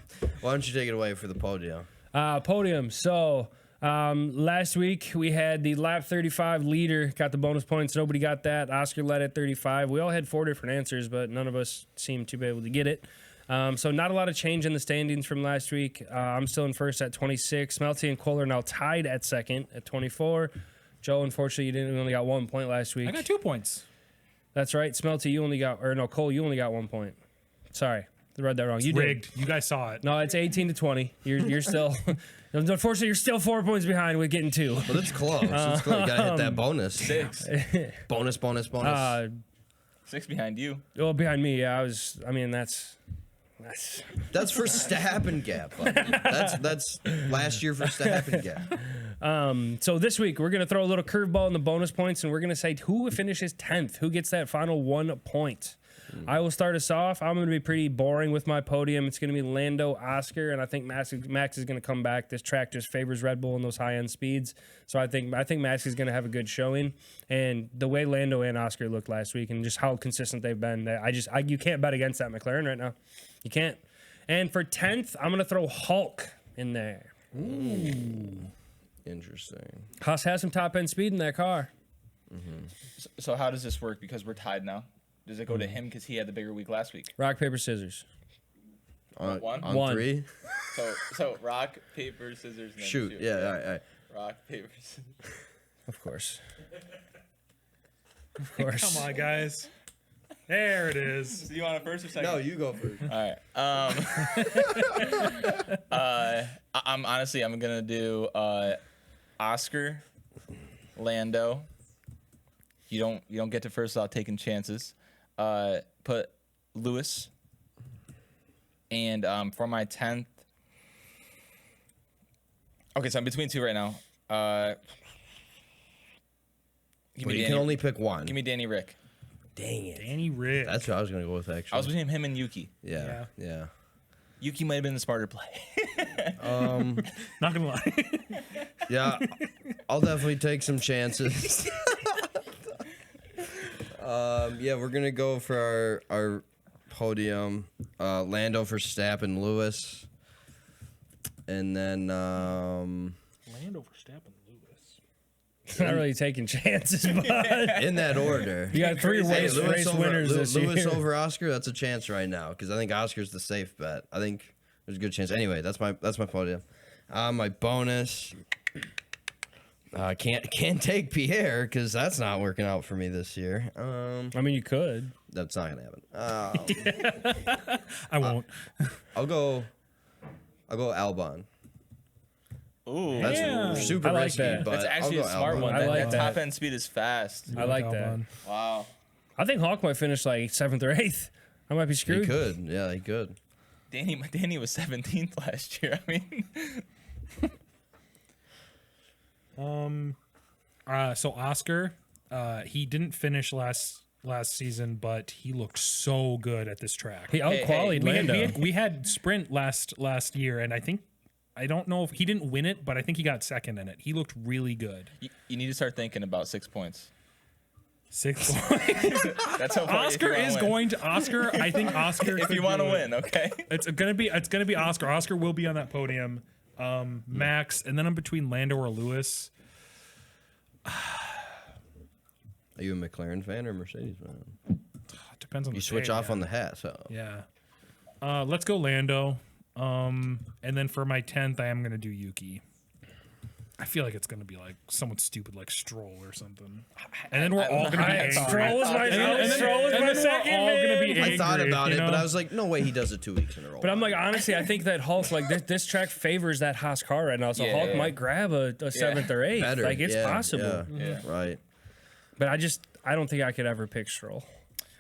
don't you take it away for the podium? Podium. So last week we had the lap 35 leader got the bonus points. Nobody got that. Oscar led at 35. We all had 4 different answers, but none of us seemed to be able to get it. So not a lot of change in the standings from last week. I'm still in first at 26. Smelty and Cole are now tied at second at 24. Joe, unfortunately, you only got 1 point last week. I got 2 points. That's right. Smelty, you only got, or no, Cole, you only got 1 point. Sorry, I read that wrong. You Rigged. did. You guys saw it. No, it's 18 to 20. You're still, unfortunately, you're still 4 points behind with getting 2. But it's close. It's close. You gotta hit that bonus. 6. Bonus. 6 behind you. Well, behind me, yeah, I mean, that's That's for Verstappen gap, buddy. That's last year for Verstappen gap. so this week we're gonna throw a little curveball in the bonus points, and we're gonna say who finishes 10th, who gets that final 1 point. I will start us off. I'm gonna be pretty boring with my podium. It's gonna be Lando, Oscar, and I think Max is gonna come back. This track just favors Red Bull in those high end speeds, so I think Max is gonna have a good showing. And the way Lando and Oscar looked last week, and just how consistent they've been, you can't bet against that McLaren right now. You can't. And for 10th, I'm gonna throw Hulk in there. Interesting. Haas has some top end speed in that car. So how does this work? Because we're tied now. Does it go to him because he had the bigger week last week? Rock, paper, scissors. On One? 3? So rock, paper, scissors. And then Shoot. Yeah. All right. Rock, paper, scissors. Of course. Of course. Come on, guys. There it is. So you want it first or second? No, you go first. All right. I'm gonna do Oscar, Lando. You don't get to first without taking chances. Put Lewis. And for my 10th. Okay, so I'm between 2 right now. But you can only pick one. Give me Danny Rick. Dang it. Danny Rick. That's what I was going to go with, actually. I was between him and Yuki. Yeah. Yuki might have been the smarter play. Not gonna lie. Yeah, I'll definitely take some chances. Yeah, we're gonna go for our podium. Lando, Verstappen, Lewis, and then Lando, Verstappen, Lewis. Not really taking chances, but in that order. you got 3 race winners this Lewis year. over Oscar. That's a chance right now because I think Oscar's the safe bet. I think there's a good chance. Anyway, that's my podium. My bonus. Can't take Pierre because that's not working out for me this year. I mean, you could. That's not gonna happen. I won't. I'll go Albon. Ooh, That's super I like risky, that. but that's actually I'll a go smart Albon. one. I That, like that that. top end speed is fast. I like that. Albon. Wow. I think Hawk might finish like 7th or 8th. I might be He screwed. could, yeah, he could. Danny was 17th last year. I mean, So Oscar, he didn't finish last season, but he looked so good at this track. He out-qualified Lando. We had sprint last year, and I don't know if he didn't win it, but I think he got second in it. He looked really good. you need to start thinking about 6 points. 6 points. That's how far Oscar if you is wanna win. going to Oscar. I think Oscar. If could you want to do it. win, okay. It's gonna be Oscar. Oscar will be on that podium. Max, and then I'm between Lando or Lewis. Are you a McLaren fan or Mercedes fan? Depends on You the switch day, off yeah. on the hat, so. Yeah. Let's go Lando. And then for my 10th, I am gonna do Yuki. I feel like it's gonna be like someone stupid like Stroll or something. And then we're all gonna be angry. Stroll was my, And then we're second, all gonna be man. angry. I thought about you it, know? but I was like, no way he does it 2 weeks in a row. But I'm like, honestly, I think that Hulk, like this track favors that Haas car right now. So Yeah, Hulk yeah. might grab a 7th or 8th. better. Like it's yeah, possible. Yeah, right. But I don't think I could ever pick Stroll.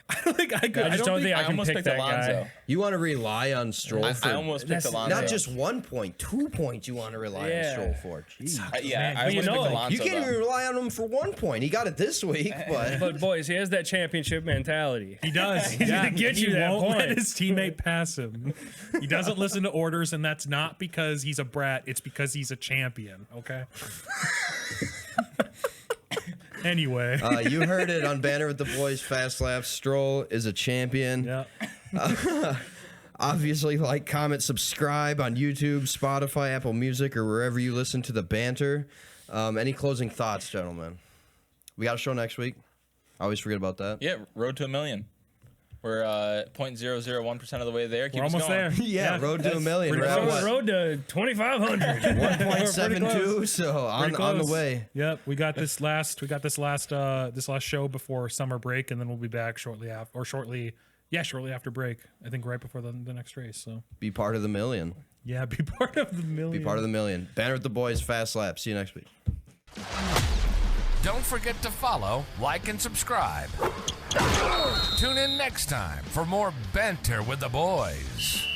I don't think I could. I just don't think I can almost pick picked that Alonso. guy. You want to rely on Stroll for I almost picked That's Alonso. not just 1 point, 2 points you want to rely on Yeah. Stroll for. Jeez. Yeah, I But you almost know, picked Alonso. You can't though. even rely on him for 1 point. He got it this week, but But boys, he has that championship mentality. He does. He's gonna get you he that won't point. let his teammate pass him. He doesn't listen to orders, and that's not because he's a brat. It's because he's a champion. Okay. Anyway. you heard it on Banter with the Boys Fast Laps. Stroll is a champion. Yeah. Obviously, like, comment, subscribe on YouTube, Spotify, Apple Music, or wherever you listen to the Banter. Any closing thoughts, gentlemen? We got a show next week. I always forget about that. Yeah, road to 1 million. We're 0.001% of the way there. Keep We're us almost going. there. Yeah, road to 1 million. pretty We're at close. what? Road to 2,500. 1.72, so on the Close. way. Yep, we got this last show before summer break, and then we'll be back shortly after break. I think right before the next race. So Be part of the million. yeah, be part of the million. Be part of the million. Banter with the Boys Fast Lap. See you next week. Don't forget to follow, like, and subscribe. Tune in next time for more Banter with the Boys.